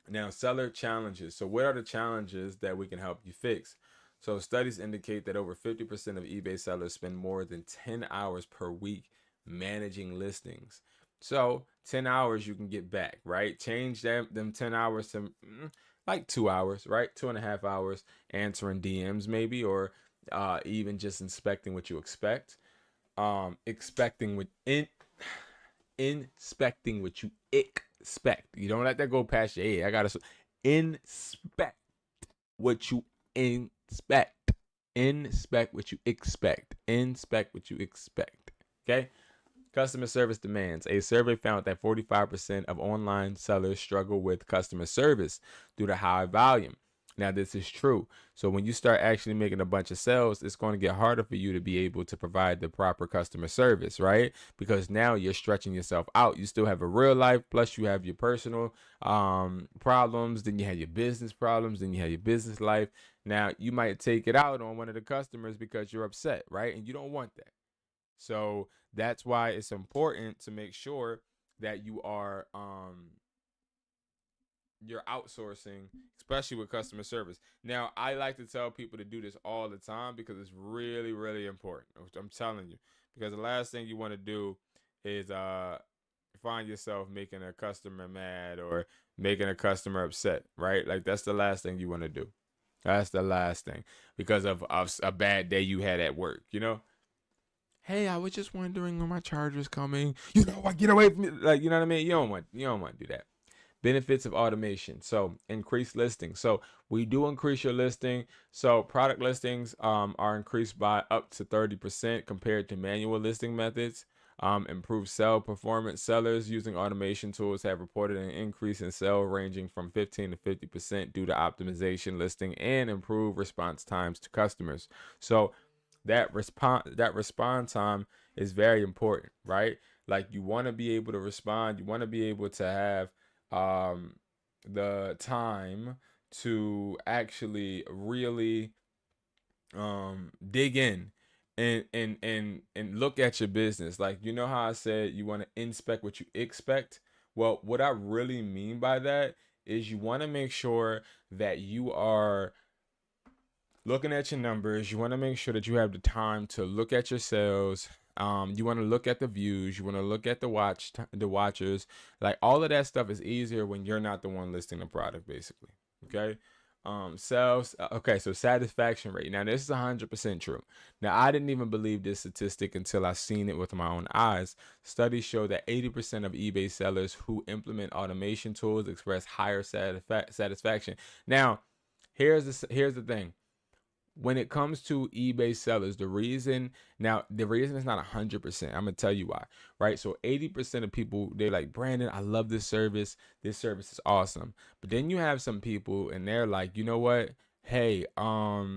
Now, seller challenges. So what are the challenges that we can help you fix? So studies indicate that over 50% of eBay sellers spend more than 10 hours per week managing listings. So 10 hours you can get back, right? Change them 10 hours to like 2 hours, right? 2.5 hours answering DMs maybe, or even just inspecting what you expect. Inspecting what you expect. You don't let that go past your head. I gotta inspect what you inspect. Inspect what you expect. Inspect what you expect. Okay. Customer service demands. A survey found that 45% of online sellers struggle with customer service due to high volume. Now, this is true. So when you start actually making a bunch of sales, it's going to get harder for you to be able to provide the proper customer service, right? Because now you're stretching yourself out. You still have a real life, plus you have your personal problems. Then you have your business problems. Then you have your business life. Now, you might take it out on one of the customers because you're upset, right? And you don't want that. So that's why it's important to make sure that you're outsourcing, especially with customer service. Now, I like to tell people to do this all the time because it's really important. I'm telling you, because the last thing you want to do is find yourself making a customer mad or making a customer upset, right? Like that's the last thing you want to do. That's the last thing because of a bad day you had at work, you know? Hey, I was just wondering when my charger's coming. You know what? Get away from me. Like, you know what I mean? You don't want to do that. Benefits of automation. So increased listing. So we do increase your listing. So product listings are increased by up to 30% compared to manual listing methods. Improved sell performance. Sellers using automation tools have reported an increase in sale ranging from 15 to 50% due to optimization, listing, and improved response times to customers. So that response time is very important, right? Like you want to be able to respond. You want to be able to have um, the time to actually really dig in and look at your business. Like, you know how I said you want to inspect what you expect? Well, what I really mean by that is you want to make sure that you are looking at your numbers. You want to make sure that you have the time to look at your sales. You want to look at the views. You want to look at the watchers. Like, all of that stuff is easier when you're not the one listing the product, basically. Okay. Sales. Okay. So satisfaction rate. Now, this is 100% true. Now, I didn't even believe this statistic until I seen it with my own eyes. Studies show that 80% of eBay sellers who implement automation tools express higher satisfaction. Now, here's the thing. When it comes to eBay sellers, the reason it's not 100%. I'm gonna tell you why, right? So 80% of people, they're like, Brandon, I love this service. This service is awesome. But then you have some people, and they're like, you know what? Hey, I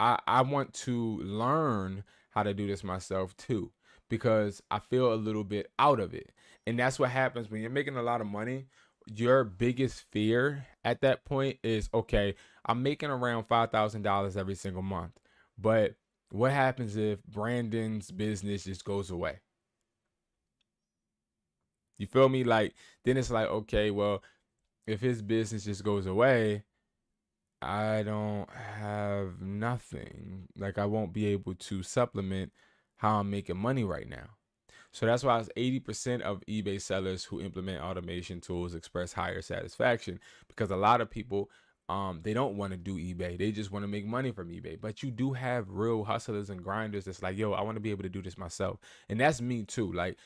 want to learn how to do this myself too, because I feel a little bit out of it. And that's what happens when you're making a lot of money. Your biggest fear at that point is, okay, I'm making around $5,000 every single month. But what happens if Brandon's business just goes away? You feel me? Like, then it's like, okay, well, if his business just goes away, I don't have nothing. Like, I won't be able to supplement how I'm making money right now. So that's why it's 80% of eBay sellers who implement automation tools express higher satisfaction, because a lot of people they don't want to do eBay. They just want to make money from eBay. But you do have real hustlers and grinders that's like, yo, I want to be able to do this myself. And that's me too. Like,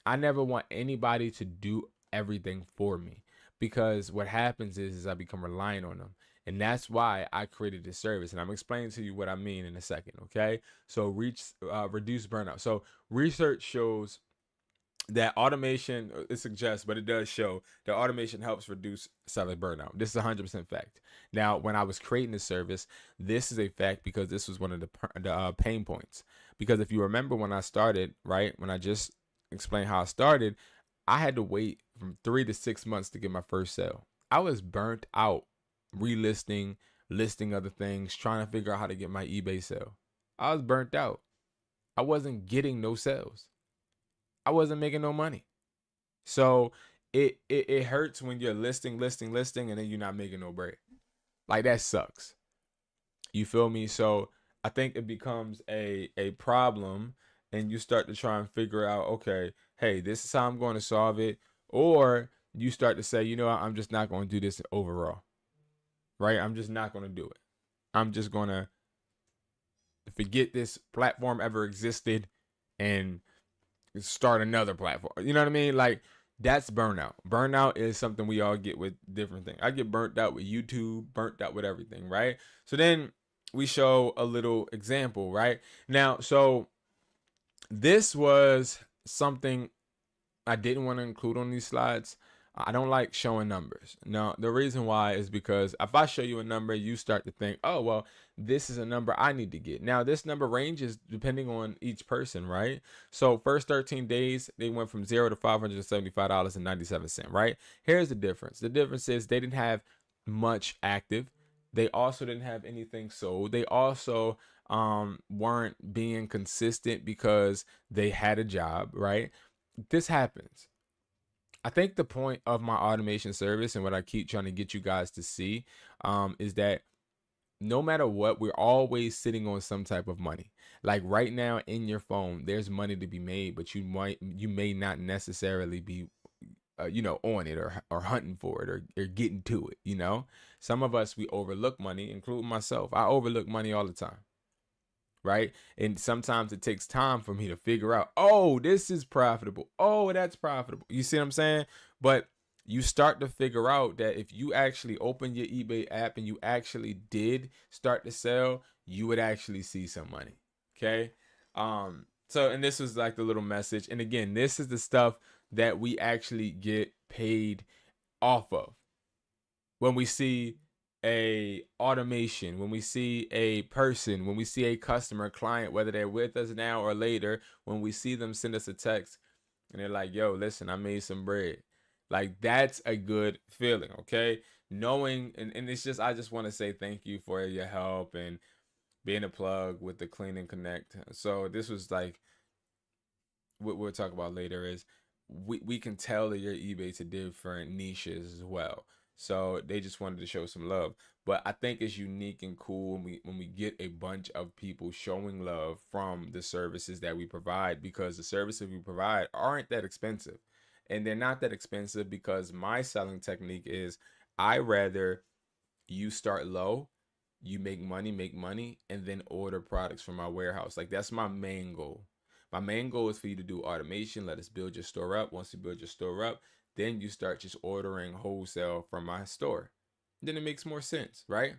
I never want anybody to do everything for me, because what happens is I become reliant on them. And that's why I created this service. And I'm explaining to you what I mean in a second. Okay. So reduce burnout. So research shows that automation, it suggests, but it does show that automation helps reduce seller burnout. This is 100% fact. Now, when I was creating this service, this is a fact because this was one of the pain points. Because if you remember when I started, right, when I just explained how I started, I had to wait from 3 to 6 months to get my first sale. I was burnt out relisting, listing other things, trying to figure out how to get my eBay sale. I was burnt out. I wasn't getting no sales. I wasn't making no money. So it hurts when you're listing, and then you're not making no bread. Like, that sucks. You feel me? So I think it becomes a problem, and you start to try and figure out, okay, hey, this is how I'm going to solve it. Or you start to say, you know what, I'm just not going to do this overall. Right? I'm just not going to do it. I'm just going to forget this platform ever existed and start another platform. You know what I mean? Like, that's burnout. Burnout is something we all get with different things. I get burnt out with YouTube, burnt out with everything, right? So then we show a little example, right? Now, so this was something I didn't want to include on these slides. I don't like showing numbers. Now, the reason why is because if I show you a number, you start to think, oh, well, this is a number I need to get. Now, this number ranges depending on each person, right? So first 13 days, they went from $0 to $575.97, right? Here's the difference. The difference is they didn't have much active. They also didn't have anything sold. They also weren't being consistent because they had a job, right? This happens. I think the point of my automation service and what I keep trying to get you guys to see is that no matter what, we're always sitting on some type of money. Like right now in your phone, there's money to be made, but you may not necessarily be on it or hunting for it or getting to it. Some of us, we overlook money, including myself. I overlook money all the time. Right? And sometimes it takes time for me to figure out, oh, this is profitable. Oh, that's profitable. You see what I'm saying? But you start to figure out that if you actually open your eBay app and you actually did start to sell, you would actually see some money. Okay. So, and this was like the little message. And again, this is the stuff that we actually get paid off of. When we see a automation, when we see a person, when we see a customer, client, whether they're with us now or later, when we see them send us a text and they're like, yo, listen, I made some bread. Like, that's a good feeling, okay? Knowing, and it's just, I just want to say thank you for your help and being a plug with the Clean and Connect. So this was like, what we'll talk about later is we can tell that your eBay to different niches as well. So they just wanted to show some love. But I think it's unique and cool when we get a bunch of people showing love from the services that we provide, because the services we provide aren't that expensive. And they're not that expensive because my selling technique is I rather you start low, you make money, and then order products from my warehouse. Like, that's my main goal. My main goal is for you to do automation. Let us build your store up. Once you build your store up, then you start just ordering wholesale from my store. Then it makes more sense, right?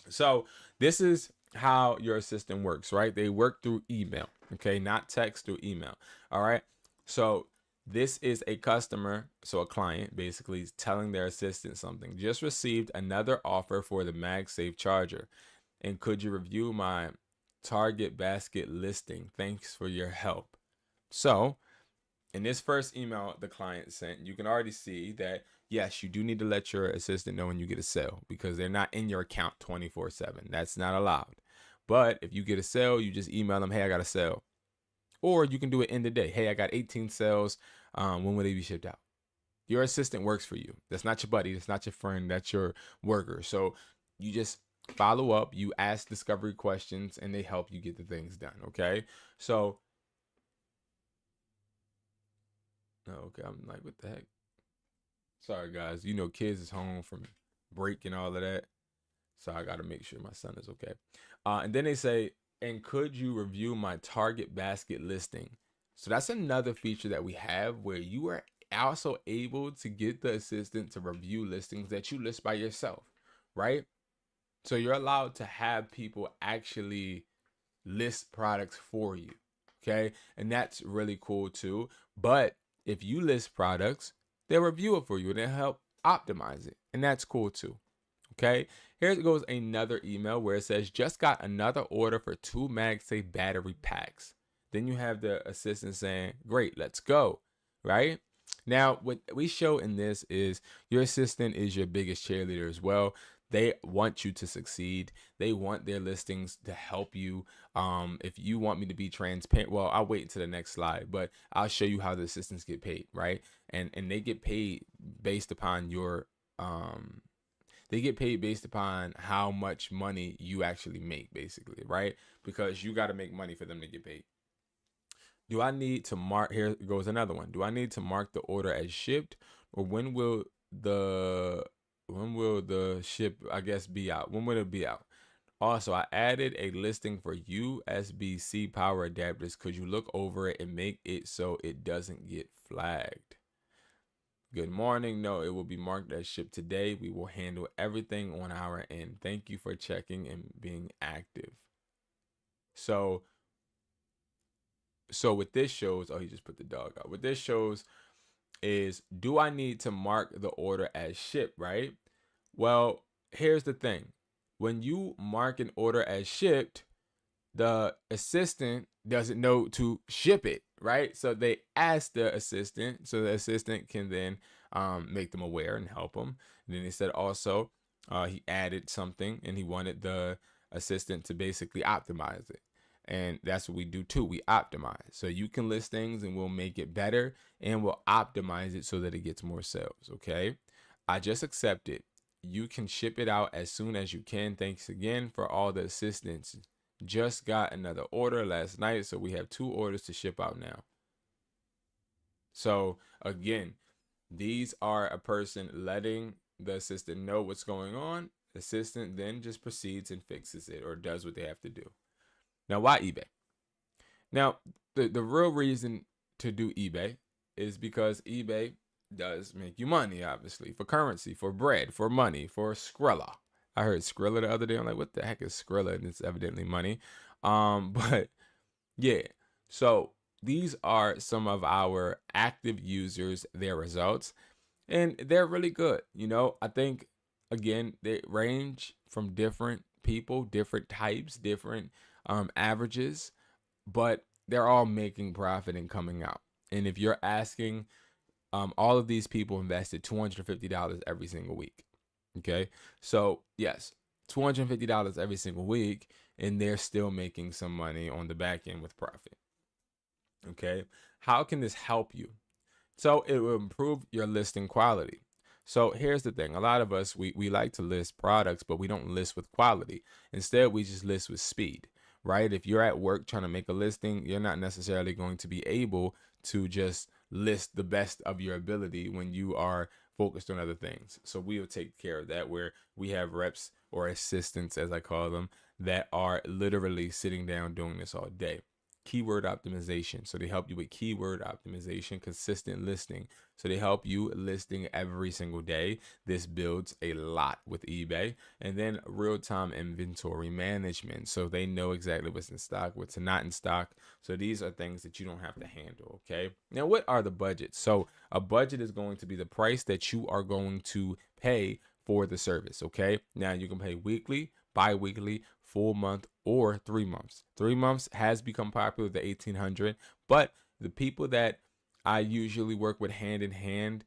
So this is how your assistant works, right? They work through email, okay? Not text, through email. All right. So this is a customer, so a client basically is telling their assistant something. Just received another offer for the MagSafe charger. And could you review my Target basket listing? Thanks for your help. So in this first email the client sent, you can already see that yes, you do need to let your assistant know when you get a sale, because they're not in your account 24/7. That's not allowed. But if you get a sale, you just email them, hey, I got a sale. Or you can do it in the day. Hey, I got 18 sales. When will they be shipped out? Your assistant works for you. That's not your buddy. That's not your friend. That's your worker. So you just follow up. You ask discovery questions, and they help you get the things done. Okay. So, okay. I'm like, what the heck? Sorry, guys. You know, kids is home from break and all of that. So I got to make sure my son is okay. And then they say, and could you review my Target basket listing? So that's another feature that we have where you are also able to get the assistant to review listings that you list by yourself, right? So you're allowed to have people actually list products for you, okay? And that's really cool too. But if you list products, they'll review it for you and they'll help optimize it. And that's cool too. Okay, here goes another email where it says, just got another order for 2 MagSafe battery packs. Then you have the assistant saying, great, let's go, right? Now, what we show in this is your assistant is your biggest cheerleader as well. They want you to succeed. They want their listings to help you. If you want me to be transparent, well, I'll wait until the next slide, but I'll show you how the assistants get paid, right? And they get paid based upon your they get paid based upon how much money you actually make, basically, right? Because you got to make money for them to get paid. Do I need to mark, here goes another one. Do I need to mark the order as shipped, or the when will the ship, I guess, be out? When will it be out? Also, I added a listing for USB-C power adapters. Could you look over it and make it so it doesn't get flagged? Good morning. No, it will be marked as shipped today. We will handle everything on our end. Thank you for checking and being active. So what this shows, oh, he just put the dog out. What this shows is, do I need to mark the order as shipped, right? Well, here's the thing. When you mark an order as shipped, the assistant doesn't know to ship it, right? So they ask the assistant, so the assistant can then make them aware and help them. And then they said also he added something and he wanted the assistant to basically optimize it. And that's what we do too. We optimize. So you can list things and we'll make it better and we'll optimize it so that it gets more sales. Okay. I just accepted. You can ship it out as soon as you can. Thanks again for all the assistance. Just got another order last night, so we have 2 orders to ship out now. So again, these are a person letting the assistant know what's going on. The assistant then just proceeds and fixes it or does what they have to do. Now, why eBay? Now, the real reason to do eBay is because eBay does make you money, obviously, for currency, for bread, for money, for Skrilla. I heard Skrilla the other day. I'm like, what the heck is Skrilla? And it's evidently money. But yeah, so these are some of our active users, their results, and they're really good. I think, again, they range from different people, different types, different averages, but they're all making profit and coming out. And if you're asking, all of these people invested $250 every single week. Okay. So, yes, $250 every single week, and they're still making some money on the back end with profit. Okay. How can this help you? So, it will improve your listing quality. So, here's the thing, a lot of us, we like to list products, but we don't list with quality. Instead, we just list with speed, right? If you're at work trying to make a listing, you're not necessarily going to be able to just list the best of your ability when you are focused on other things. So we'll take care of that, where we have reps or assistants, as I call them, that are literally sitting down doing this all day. Keyword optimization. So they help you with keyword optimization, consistent listing. So they help you listing every single day. This builds a lot with eBay. And then real-time inventory management. So they know exactly what's in stock, what's not in stock. So these are things that you don't have to handle. Okay. Now, what are the budgets? So a budget is going to be the price that you are going to pay for the service. Okay. Now you can pay weekly, bi-weekly, full month, or 3 months. 3 months has become popular with the 1800, but the people that I usually work with hand in hand,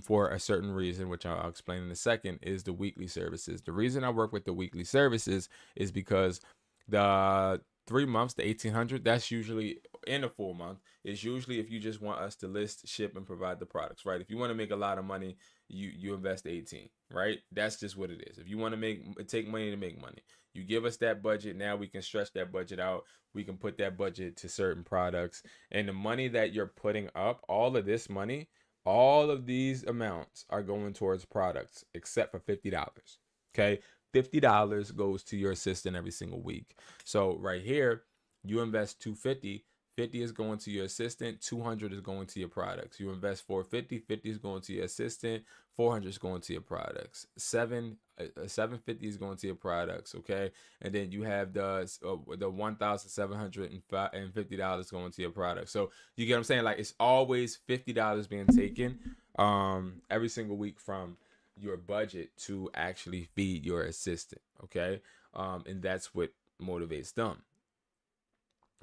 for a certain reason, which I'll explain in a second, is the weekly services. The reason I work with the weekly services is because the 3 months, the 1800, that's usually in a full month, is usually if you just want us to list, ship, and provide the products, right? If you want to make a lot of money, you invest 18, right? That's just what it is. If you want to take money to make money, you give us that budget. Now we can stretch that budget out. We can put that budget to certain products, and the money that you're putting up, all of this money, all of these amounts are going towards products, except for $50. Okay. $50 goes to your assistant every single week. So right here, you invest 250. 50 is going to your assistant, 200 is going to your products. You invest 450, 50 is going to your assistant, 400 is going to your products. 750 is going to your products, okay? And then you have the $1,750 going to your products. So you get what I'm saying? Like, it's always $50 being taken every single week from your budget to actually feed your assistant, okay? And that's what motivates them.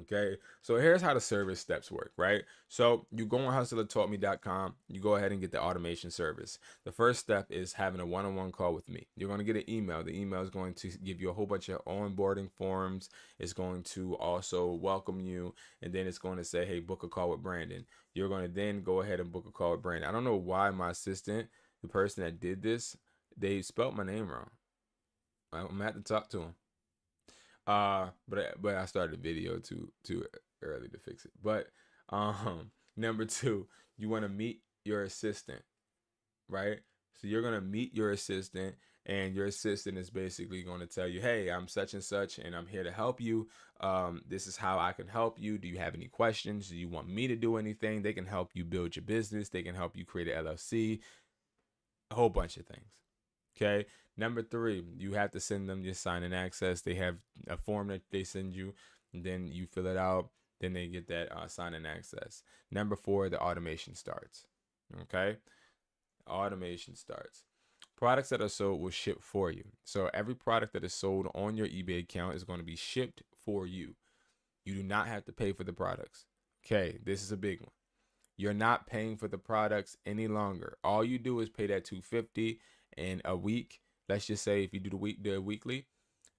Okay, so here's how the service steps work, right? So you go on hustlertaughtme.com, you go ahead and get the automation service. The first step is having a one-on-one call with me. You're going to get an email. The email is going to give you a whole bunch of onboarding forms. It's going to also welcome you, and then it's going to say, hey, book a call with Brandon. You're going to then go ahead and book a call with Brandon. I don't know why my assistant, the person that did this, they spelled my name wrong. I'm gonna have to talk to him. But I started a video too early to fix it. But number two, you want to meet your assistant, right? So you're gonna meet your assistant, and your assistant is basically going to tell you, hey, I'm such and such, and I'm here to help you. This is how I can help you. Do you have any questions? Do you want me to do anything? They can help you build your business. They can help you create an LLC, a whole bunch of things. Okay. Number three, you have to send them your sign in access. They have a form that they send you, and then you fill it out. Then they get that sign in access. Number four, the automation starts. Okay. Automation starts. Products that are sold will ship for you. So every product that is sold on your eBay account is going to be shipped for you. You do not have to pay for the products. Okay. This is a big one. You're not paying for the products any longer. All you do is pay that $250 in a week. Let's just say if you do the weekly,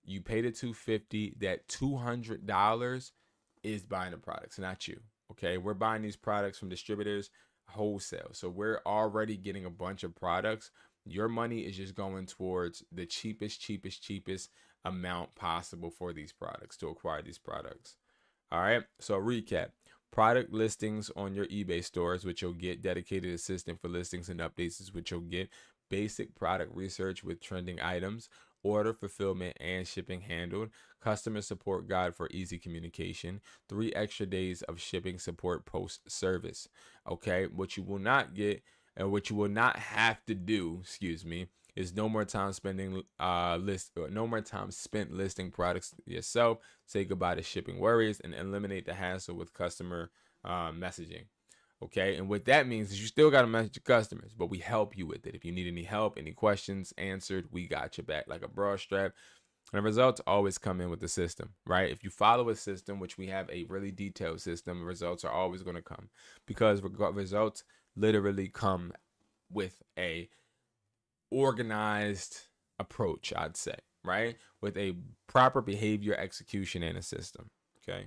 you pay the $250. That $200 is buying the products, not you. Okay, we're buying these products from distributors, wholesale. So we're already getting a bunch of products. Your money is just going towards the cheapest amount possible for these products, to acquire these products. All right. So recap. Product listings on your eBay stores, which you'll get. Dedicated assistant for listings and updates is what you'll get. Basic product research with trending items. Order fulfillment and shipping handled. Customer support guide for easy communication. 3 extra days of shipping support post service. Okay. What you will not get And what you will not have to do, is no more time spending no more time spent listing products yourself. Say goodbye to shipping worries and eliminate the hassle with customer messaging. Okay, and what that means is you still got to message your customers, but we help you with it. If you need any help, any questions answered, we got your back like a bra strap. And the results always come in with the system, right? If you follow a system, which we have a really detailed system, results are always going to come, because results literally come with a organized approach, I'd say, right? With a proper behavior, execution, and a system. Okay.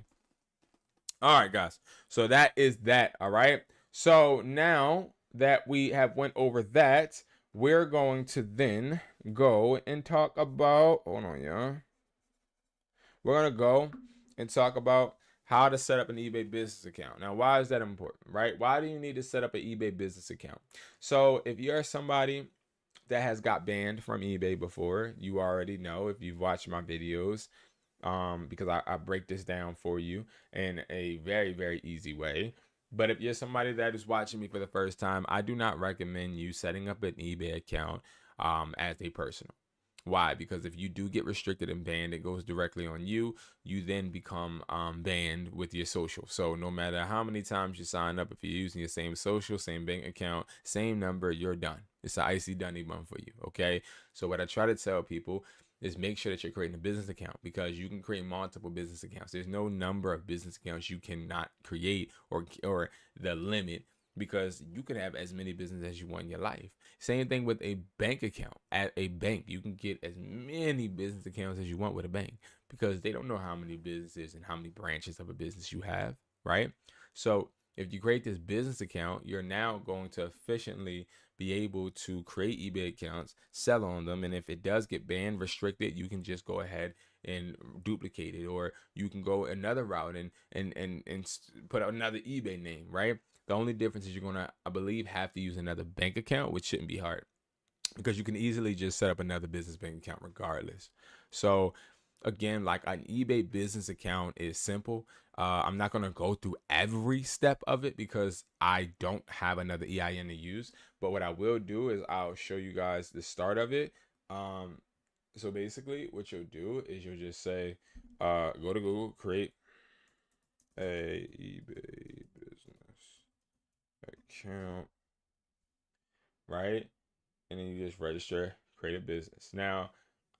All right, guys. So that is that. All right. So now that we have went over that, we're going to then go and talk about, hold on, y'all. We're going to go and talk about how to set up an eBay business account. Now, why is that important, right? Why do you need to set up an eBay business account? So if you're somebody that has got banned from eBay before, you already know if you've watched my videos, because I break this down for you in a very, very easy way. But if you're somebody that is watching me for the first time, I do not recommend you setting up an eBay account as a personal. Why? Because if you do get restricted and banned, it goes directly on you. You then become banned with your social. So no matter how many times you sign up, if you're using your same social, same bank account, same number, you're done. It's an icy dunny bun for you. Okay. So what I try to tell people is make sure that you're creating a business account, because you can create multiple business accounts. There's no number of business accounts you cannot create or the limit, because you can have as many businesses as you want in your life. Same thing with a bank account. At a bank, you can get as many business accounts as you want with a bank, because they don't know how many businesses and how many branches of a business you have, right? So if you create this business account, you're now going to efficiently be able to create eBay accounts, sell on them, and if it does get banned, restricted, you can just go ahead and duplicate it, or you can go another route and put out another eBay name, right? The only difference is you're gonna, I believe, have to use another bank account, which shouldn't be hard, because you can easily just set up another business bank account regardless. So again, like an eBay business account is simple. I'm not going to go through every step of it because I don't have another EIN to use. But what I will do is I'll show you guys the start of it. So basically what you'll do is you'll just say, go to Google, create a eBay business account, right? And then you just register, create a business. Now,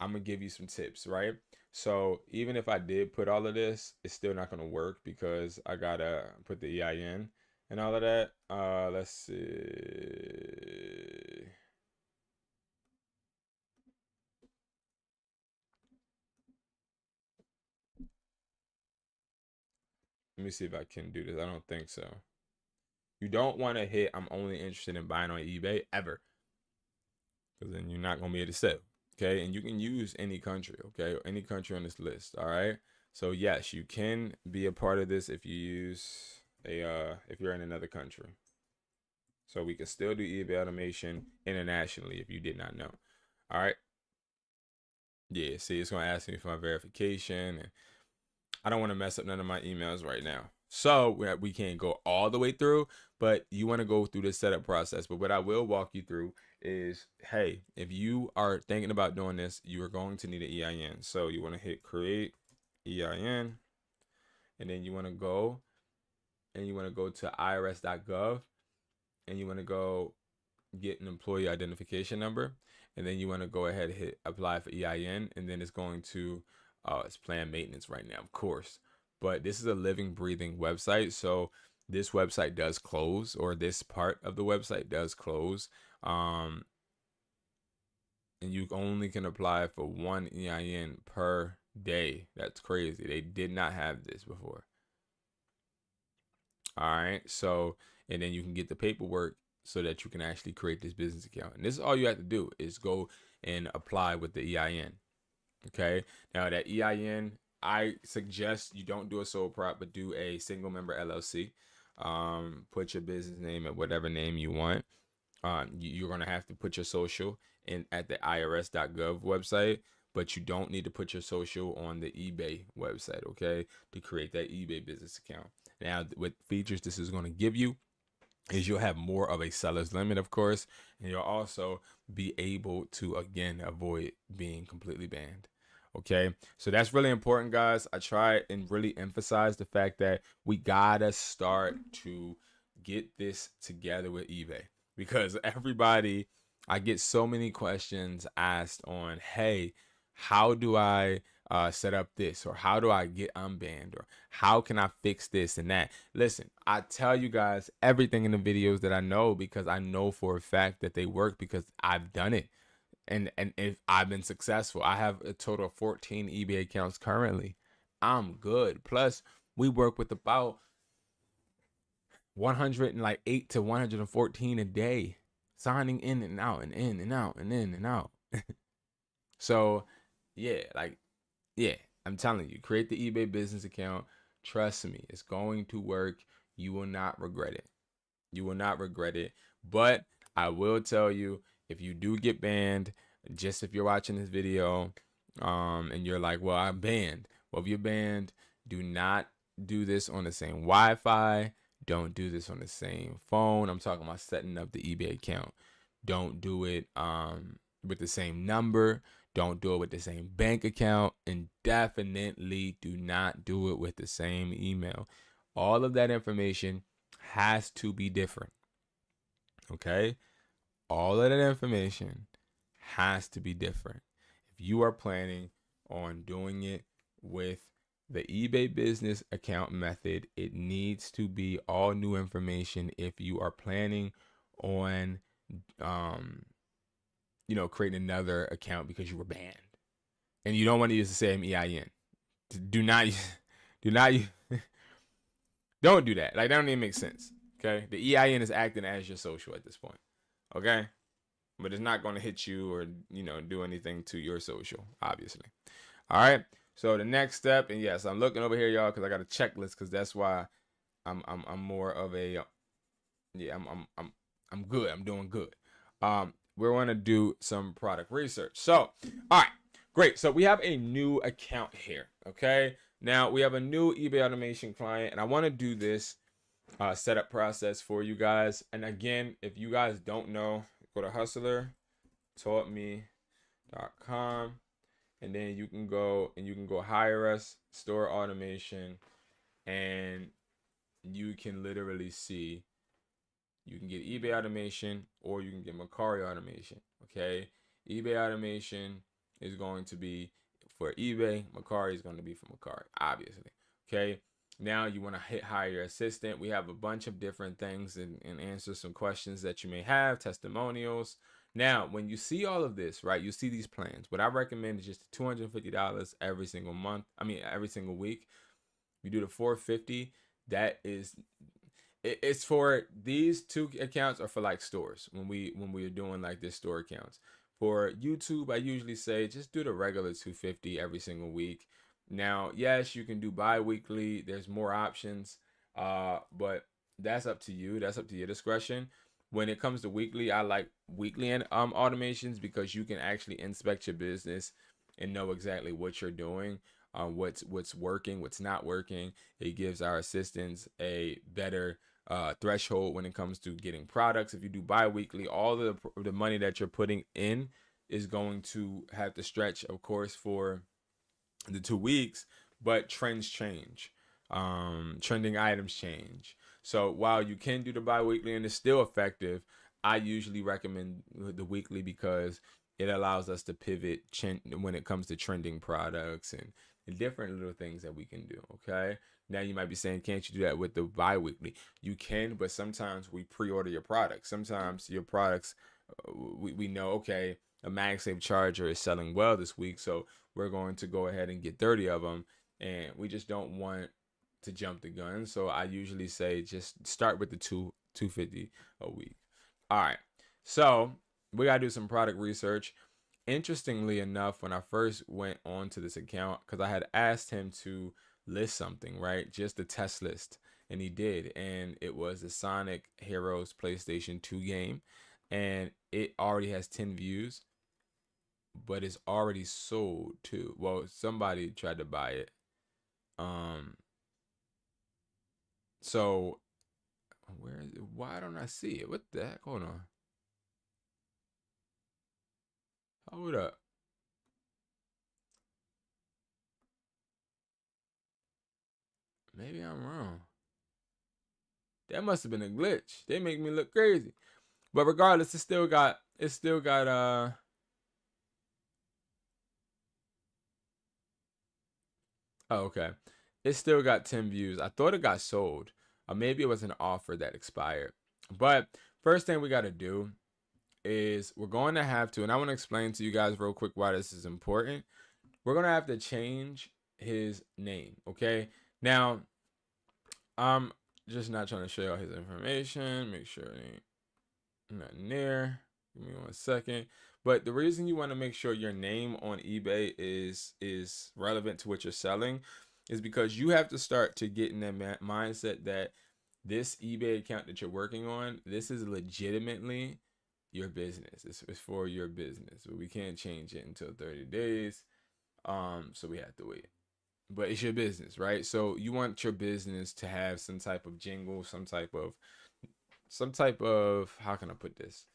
I'm gonna give you some tips, right? So even if I did put all of this, it's still not gonna work because I gotta put the EIN and all of that. Let's see. Let me see if I can do this. I don't think so. You don't want to hit I'm only interested in buying on eBay ever, because then you're not gonna be able to sell. Okay, and you can use any country, okay, any country on this list. All right, so yes, you can be a part of this if you use a if you're in another country. So we can still do eBay automation internationally if you did not know. All right, yeah, see, it's gonna ask me for my verification, and I don't want to mess up none of my emails right now. So we can't go all the way through, but you want to go through the setup process. But what I will walk you through is, hey, if you are thinking about doing this, you are going to need an EIN. So you want to hit create EIN, and then you want to go to irs.gov, and you want to go get an employee identification number, and then you want to go ahead and hit apply for EIN, and then it's going to it's planned maintenance right now, of course, but this is a living, breathing website. So this website does close, or this part of the website does close, and you only can apply for one EIN per day. That's crazy. They did not have this before. All right, so and then you can get the paperwork so that you can actually create this business account. And this is all you have to do is go and apply with the EIN. Okay, now that EIN, I suggest you don't do a sole prop, but do a single member LLC. Put your business name at whatever name you want. You're going to have to put your social in at the irs.gov website, but you don't need to put your social on the eBay website, okay, to create that eBay business account. Now, what features this is going to give you is you'll have more of a seller's limit, of course, and you'll also be able to, again, avoid being completely banned. Okay, so that's really important, guys. I try and really emphasize the fact that we gotta start to get this together with eBay, because everybody, I get so many questions asked on, hey, how do I set up this, or how do I get unbanned, or how can I fix this and that? Listen, I tell you guys everything in the videos that I know, because I know for a fact that they work, because I've done it. And if I've been successful, I have a total of 14 eBay accounts currently. I'm good. Plus, we work with about 108 to 114 a day, signing in and out and in and out and in and out. So, yeah, like, yeah, I'm telling you, create the eBay business account. Trust me, it's going to work. You will not regret it. You will not regret it. But I will tell you, if you do get banned, just if you're watching this video, and you're like, well, I'm banned. Well, if you're banned, do not do this on the same Wi-Fi. Don't do this on the same phone. I'm talking about setting up the eBay account. Don't do it with the same number. Don't do it with the same bank account. And definitely do not do it with the same email. All of that information has to be different. Okay? All of that information has to be different. If you are planning on doing it with the eBay business account method, it needs to be all new information if you are planning on creating another account because you were banned. And you don't want to use the same EIN. Do not do not don't do that. Like, that don't even make sense. Okay? The EIN is acting as your social at this point. Okay? But it's not going to hit you or, do anything to your social, obviously. All right. So the next step, and yes, I'm looking over here, y'all, because I got a checklist, because that's why I'm more of a, I'm good. I'm doing good. We're going to do some product research. So, all right, great. So we have a new account here. Okay. Now we have a new eBay automation client, and I want to do this setup process for you guys. And again, if you guys don't know, go to hustlertaughtme.com, and then you can go hire us, store automation, and you can literally see, you can get eBay automation or you can get Mercari automation. Okay, eBay automation is going to be for eBay, Mercari is going to be for Mercari, obviously. Okay, now you want to hit hire your assistant. We have a bunch of different things and answer some questions that you may have, testimonials. Now, when you see all of this, right, you see these plans. What I recommend is just $250 every single month. Every single week. You do the $450. That is, it's for these two accounts, are for like stores. When we are doing like this store accounts. For YouTube, I usually say just do the regular $250 every single week. Now, yes, you can do bi-weekly. There's more options, but that's up to you. That's up to your discretion. When it comes to weekly, I like weekly and automations, because you can actually inspect your business and know exactly what you're doing, what's working, what's not working. It gives our assistants a better threshold when it comes to getting products. If you do bi-weekly, all of the money that you're putting in is going to have to stretch, of course, for the 2 weeks, but trends change. Trending items change. So while you can do the bi-weekly and it's still effective, I usually recommend the weekly, because it allows us to pivot when it comes to trending products and different little things that we can do. Okay. Now you might be saying, can't you do that with the bi-weekly? You can, but sometimes we pre-order your products. Sometimes your products, we know, okay, a MagSafe charger is selling well this week, so we're going to go ahead and get 30 of them, and we just don't want to jump the gun. So I usually say just start with the $250 a week. All right, so we gotta do some product research. Interestingly enough, when I first went on to this account, because I had asked him to list something, right, just a test list, and he did, and it was the Sonic Heroes PlayStation 2 game, and it already has 10 views, but it's already sold too. Well, somebody tried to buy it. So Where is it? Why don't I see it? What the heck? Hold on. Hold up. Maybe I'm wrong. That must have been a glitch. They make me look crazy. But regardless, it still got oh, okay. It still got 10 views. I thought it got sold. Or maybe it was an offer that expired. But first thing we got to do is we're going to have to, and I want to explain to you guys real quick why this is important. We're going to have to change his name, okay? Now, I'm just not trying to show y'all his information. Make sure it ain't not near. Give me 1 second. But the reason you want to make sure your name on eBay is relevant to what you're selling is because you have to start to get in that mindset that this eBay account that you're working on, this is legitimately your business. It's for your business. But we can't change it until 30 days. So we have to wait. But it's your business, right? So you want your business to have some type of jingle, some type of how can I put this?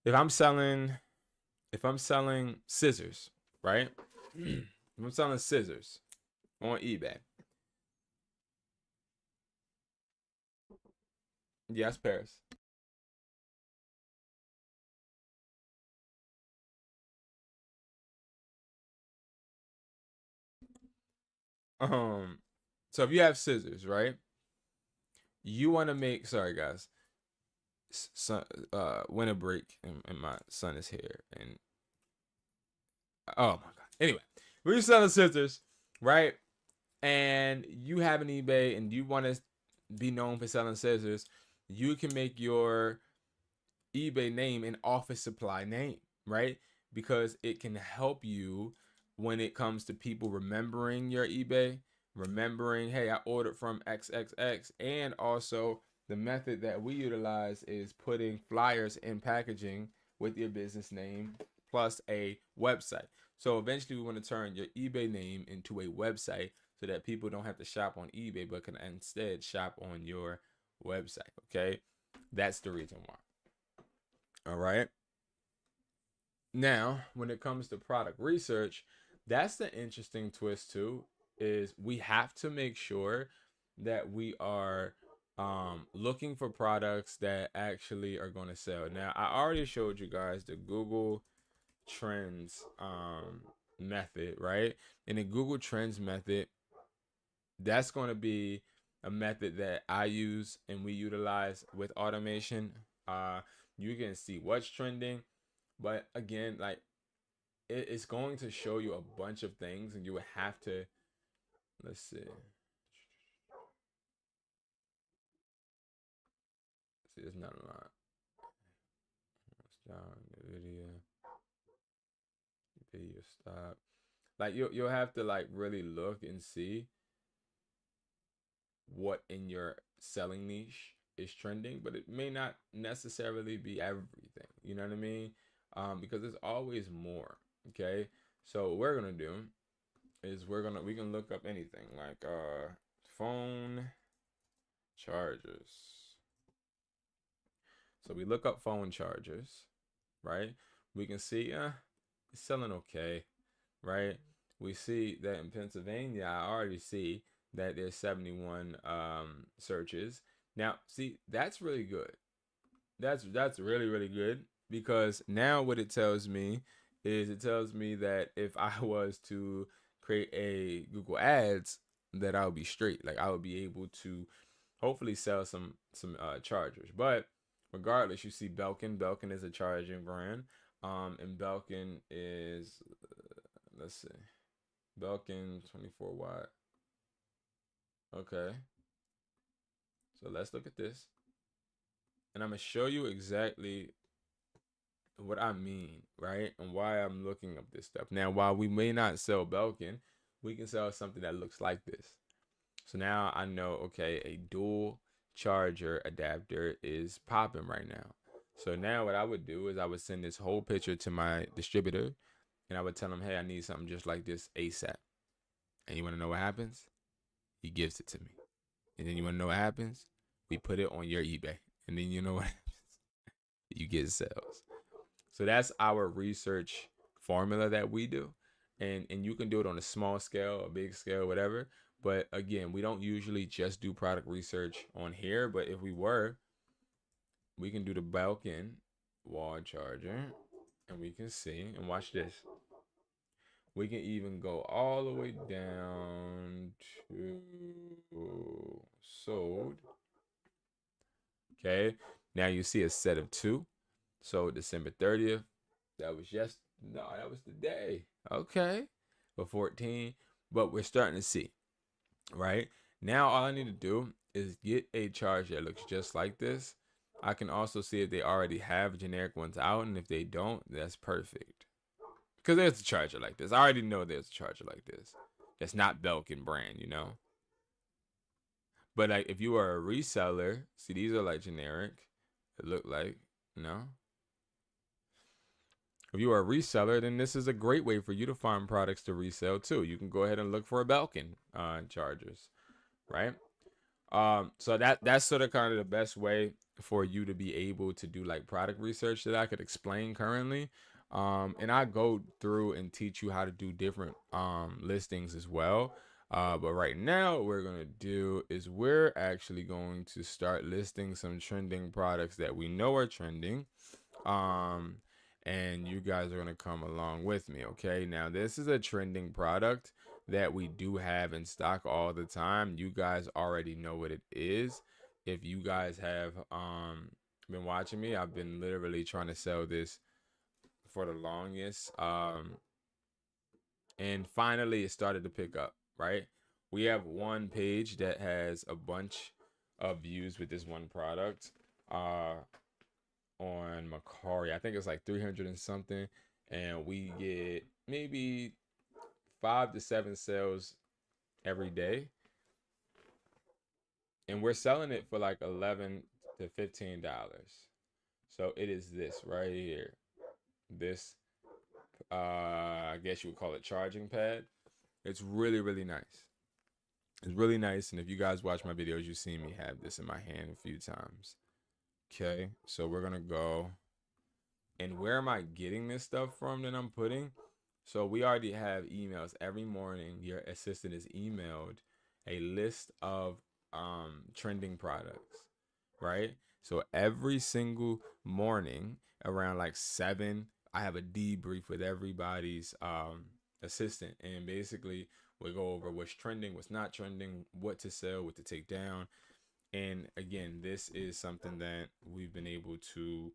If I'm selling scissors, right? If I'm selling scissors on eBay. Yes, Paris. Um, so if you have scissors, right? You want to make sorry guys, son, winter break and my son is here and oh my god. Anyway, we're selling scissors, right? And you have an eBay and you want to be known for selling scissors, you can make your eBay name an office supply name, right? Because it can help you when it comes to people remembering your eBay, remembering, hey, I ordered from XXX. And also, the method that we utilize is putting flyers in packaging with your business name plus a website. So eventually, we want to turn your eBay name into a website so that people don't have to shop on eBay but can instead shop on your website. Okay, that's the reason why. All right. Now, when it comes to product research, that's the interesting twist too. Is we have to make sure that we are looking for products that actually are going to sell. Now, I already showed you guys the Google Trends method, right? And the Google Trends method, that's going to be a method that I use and we utilize with automation. You can see what's trending, but again, like it's going to show you a bunch of things, and you would have to let's see. See, it's not a lot. Stop the video stop. Like you'll have to like really look and see what in your selling niche is trending, but it may not necessarily be everything. You know what I mean? Because there's always more. Okay. So what we're gonna do is we can look up anything like phone chargers. So we look up phone chargers, right? We can see it's selling okay, right? We see that in Pennsylvania, I already see that there's 71 searches. Now, see, that's really good. That's really really good because now what it tells me is it tells me that if I was to create a Google Ads, that I would be straight. Like I would be able to hopefully sell some chargers. But regardless, you see Belkin. Belkin is a charging brand, and Belkin is let's see, Belkin 24 watt. Okay, so let's look at this, and I'm gonna show you exactly what I mean, right? And why I'm looking up this stuff. Now, while we may not sell Belkin, we can sell something that looks like this. So now I know, okay, a dual charger adapter is popping right now. So now what I would do is I would send this whole picture to my distributor and I would tell him, hey, I need something just like this ASAP. And you want to know what happens? He gives it to me. And then you want to know what happens? we put it on your eBay, and then you know what? You get sales. So that's our research formula that we do. And you can do it on a small scale, a big scale, whatever. But again, we don't usually just do product research on here. But if we were, we can do the Belkin wall charger, and we can see, and watch this. We can even go all the way down to sold. Okay. Now you see a set of two. So December 30th, that was that was the day. Okay. For 14. But we're starting to see, right? Now all I need to do is get a charger that looks just like this. I can also see if they already have generic ones out, and if they don't, that's perfect. Because there's a charger like this. I already know there's a charger like this. That's not Belkin brand, you know? But like if you are a reseller, see these are like generic. It look like, no. If you are a reseller, then this is a great way for you to find products to resell too. You can go ahead and look for a Belkin chargers, right? So that's sort of kind of the best way for you to be able to do like product research that I could explain currently. And I go through and teach you how to do different listings as well. But right now, what we're going to do is we're actually going to start listing some trending products that we know are trending. And you guys are going to come along with me. Okay. Now, this is a trending product that we do have in stock all the time. You guys already know what it is. If you guys have been watching me, I've been literally trying to sell this for the longest. And finally it started to pick up, right? We have one page that has a bunch of views with this one product on Mercari. I think it's like 300 and something, and we get maybe 5 to 7 sales every day, and we're selling it for like $11 to $15. So it is this right here, this I guess you would call it charging pad. It's really, really nice. It's really nice, and if you guys watch my videos, you've seen me have this in my hand a few times. Okay, so we're gonna go, and where am I getting this stuff from that I'm putting? So we already have emails every morning. Your assistant is emailed a list of trending products, right? So every single morning around like 7, I have a debrief with everybody's assistant, and basically we go over what's trending, what's not trending, what to sell, what to take down. And again, this is something that we've been able to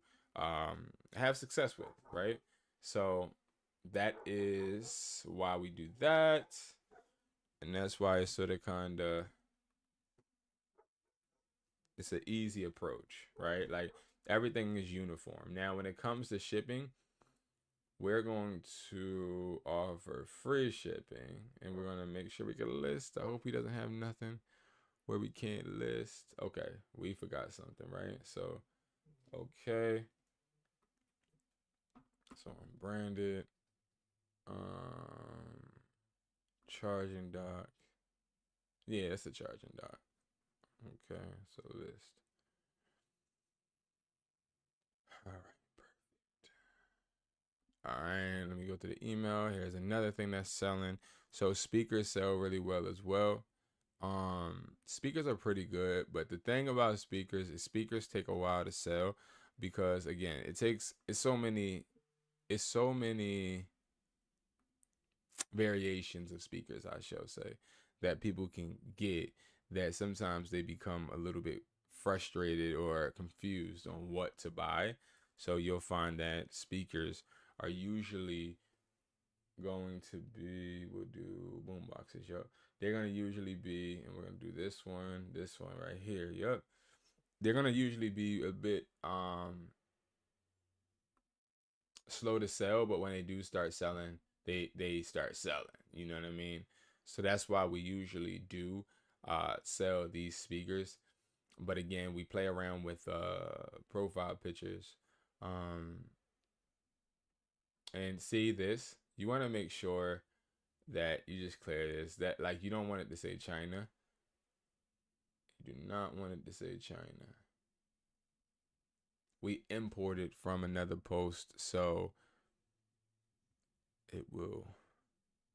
have success with, right? So that is why we do that, and that's why it's sort of kind of, it's an easy approach, right? Like everything is uniform. Now when it comes to shipping, we're going to offer free shipping, and we're going to make sure we can list. I hope he doesn't have nothing where we can't list. Okay, we forgot something, right? So okay, so I'm branded charging dock. Yeah, that's a charging dock. Okay, so list. All right. All right, let me go to the email. Here's another thing that's selling. So speakers sell really well as well. Speakers are pretty good, but the thing about speakers is speakers take a while to sell, because again, it's so many variations of speakers, I shall say, that people can get, that sometimes they become a little bit frustrated or confused on what to buy. So you'll find that speakers are usually going to be, we'll do boom boxes, yo. They're gonna usually be, and we're gonna do this one right here. Yep. They're gonna usually be a bit slow to sell, but when they do start selling, they start selling. You know what I mean? So that's why we usually do sell these speakers. But again, we play around with profile pictures. And see this, you want to make sure that you just clear this, that like you don't want it to say China. You do not want it to say China. We imported from another post, so it will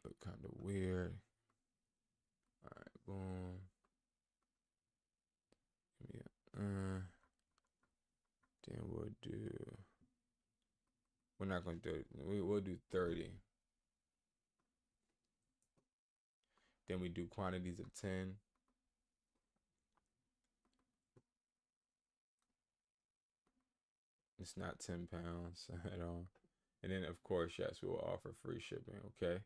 look kind of weird. All right, boom. Yeah. Then we'll do. We're not gonna do it. We'll do 30. Then we do quantities of 10. It's not 10 pounds at all. And then of course, yes, we will offer free shipping. Okay.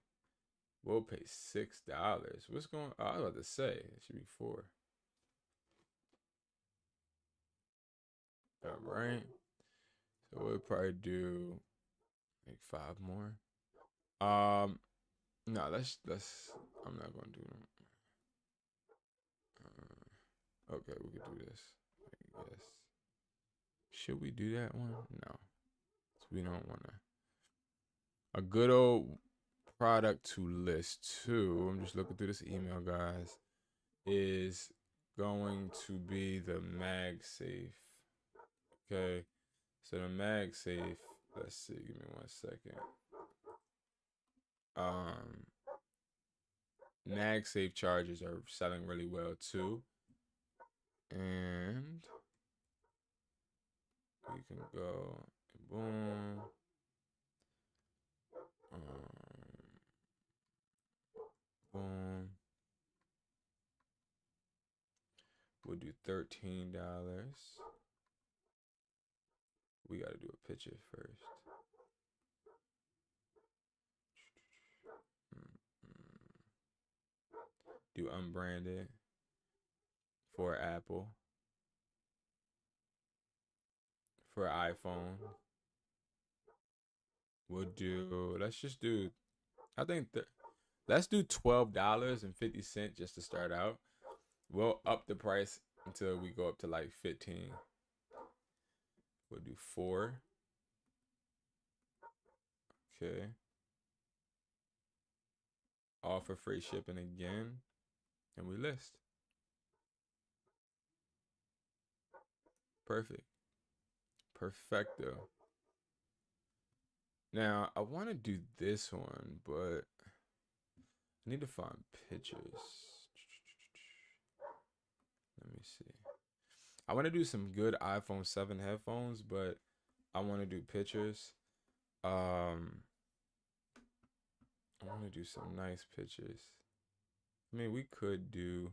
We'll pay $6. What's going? Oh, I was about to say it should be 4. All right. So we'll probably do like 5 more. No, let's. I'm not gonna do them. Okay, we could do this. I guess. Should we do that one? No, so we don't want to. A good old product to list too. I'm just looking through this email, guys. Is going to be the MagSafe. Okay, so the MagSafe. Let's see. Give me 1 second. MagSafe chargers are selling really well too, and we can go boom. Boom. We'll do $13. We gotta do a picture first. Do unbranded for Apple. For iPhone. We'll do. Let's just do. I think let's do $12.50 just to start out. We'll up the price until we go up to like 15. We'll do 4. Okay. Offer free shipping again. And we list. Perfect. Perfecto. Now, I want to do this one, but I need to find pictures. Let me see. I want to do some good iPhone 7 headphones, but I want to do pictures. I want to do some nice pictures. I mean, we could do.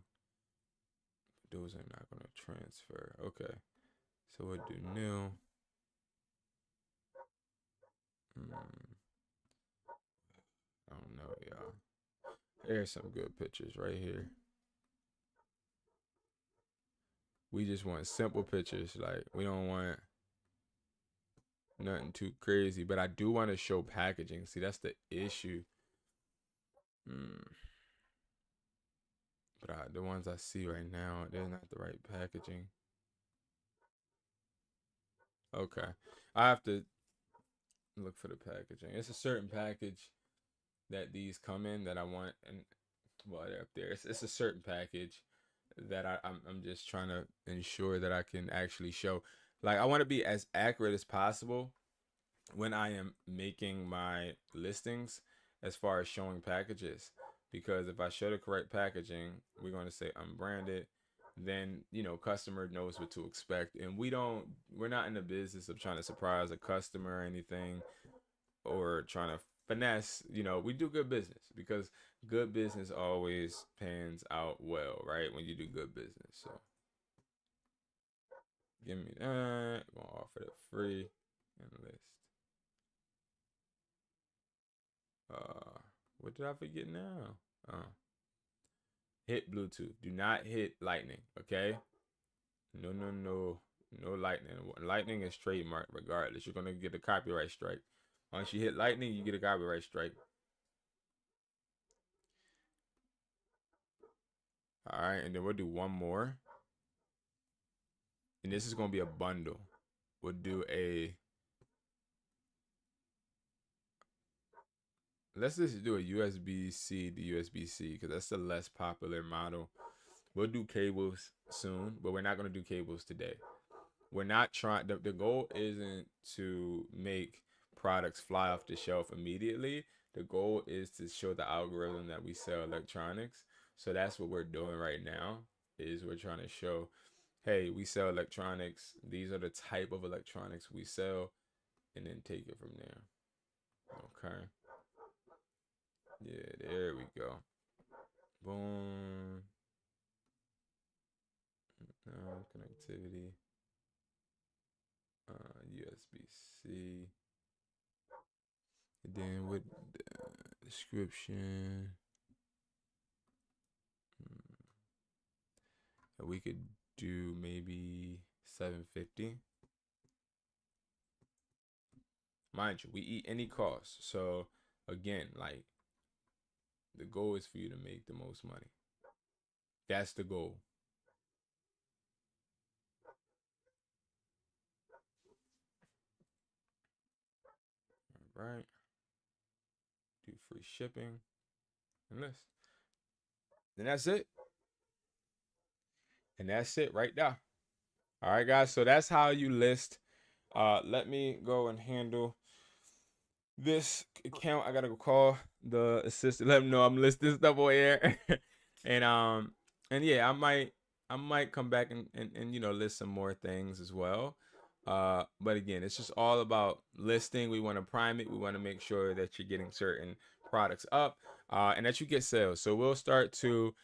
Those are not going to transfer. Okay. So we'll do new. I don't know, y'all. There's some good pictures right here. We just want simple pictures. Like, we don't want nothing too crazy. But I do want to show packaging. See, that's the issue. But the ones I see right now, they're not the right packaging. Okay. I have to look for the packaging. It's a certain package that these come in that I want. And, well, they're up there. It's a certain package that I'm just trying to ensure that I can actually show. Like, I want to be as accurate as possible when I am making my listings as far as showing packages. Because if I show the correct packaging, we're going to say unbranded, then, customer knows what to expect. And we're not in the business of trying to surprise a customer or anything, or trying to finesse. We do good business, because good business always pans out well, right? When you do good business. So give me that. I'm gonna offer it free and list. What did I forget now? Hit Bluetooth. Do not hit Lightning. Okay. No, no, no, no Lightning. Lightning is trademark regardless. You're gonna get a copyright strike. Once you hit Lightning, you get a copyright strike. All right, and then we'll do one more. And this is gonna be a bundle. We'll do a. Let's just do a USB-C to USB-C, because that's the less popular model. We'll do cables soon, but we're not going to do cables today. We're not trying, the goal isn't to make products fly off the shelf immediately. The goal is to show the algorithm that we sell electronics. So that's what we're doing right now, is we're trying to show, hey, we sell electronics. These are the type of electronics we sell, and then take it from there. Okay. Yeah, there we go. Boom. Connectivity. USB-C. And then with the description, we could do maybe 750. Mind you, we eat any cost. So again, like, the goal is for you to make the most money. That's the goal. All right. Do free shipping and list. Then that's it. And that's it right there. All right, guys. So that's how you list. Let me go and handle this account. I gotta go call the assistant, let him know I'm listing stuff over here. And yeah, I might come back and list some more things as well. But again, it's just all about listing. We want to prime it. We want to make sure that you're getting certain products up, and that you get sales. So we'll start to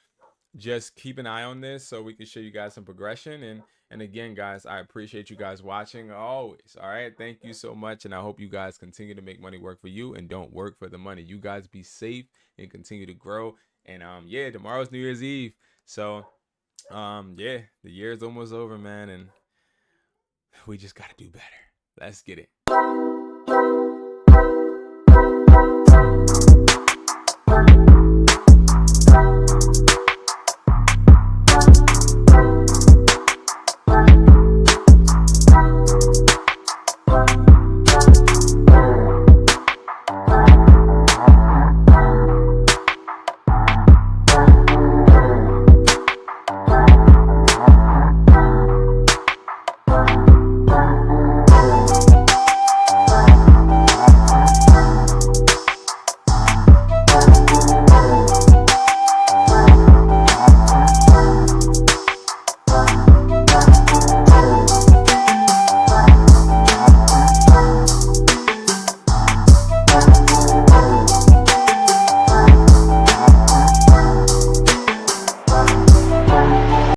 just keep an eye on this so we can show you guys some progression. And again, guys, I appreciate you guys watching always. All right, thank you so much, and I hope you guys continue to make money work for you and don't work for the money. You guys be safe and continue to grow. And yeah, tomorrow's New Year's Eve, so yeah, the year's almost over, man, and we just gotta do better. Let's get it.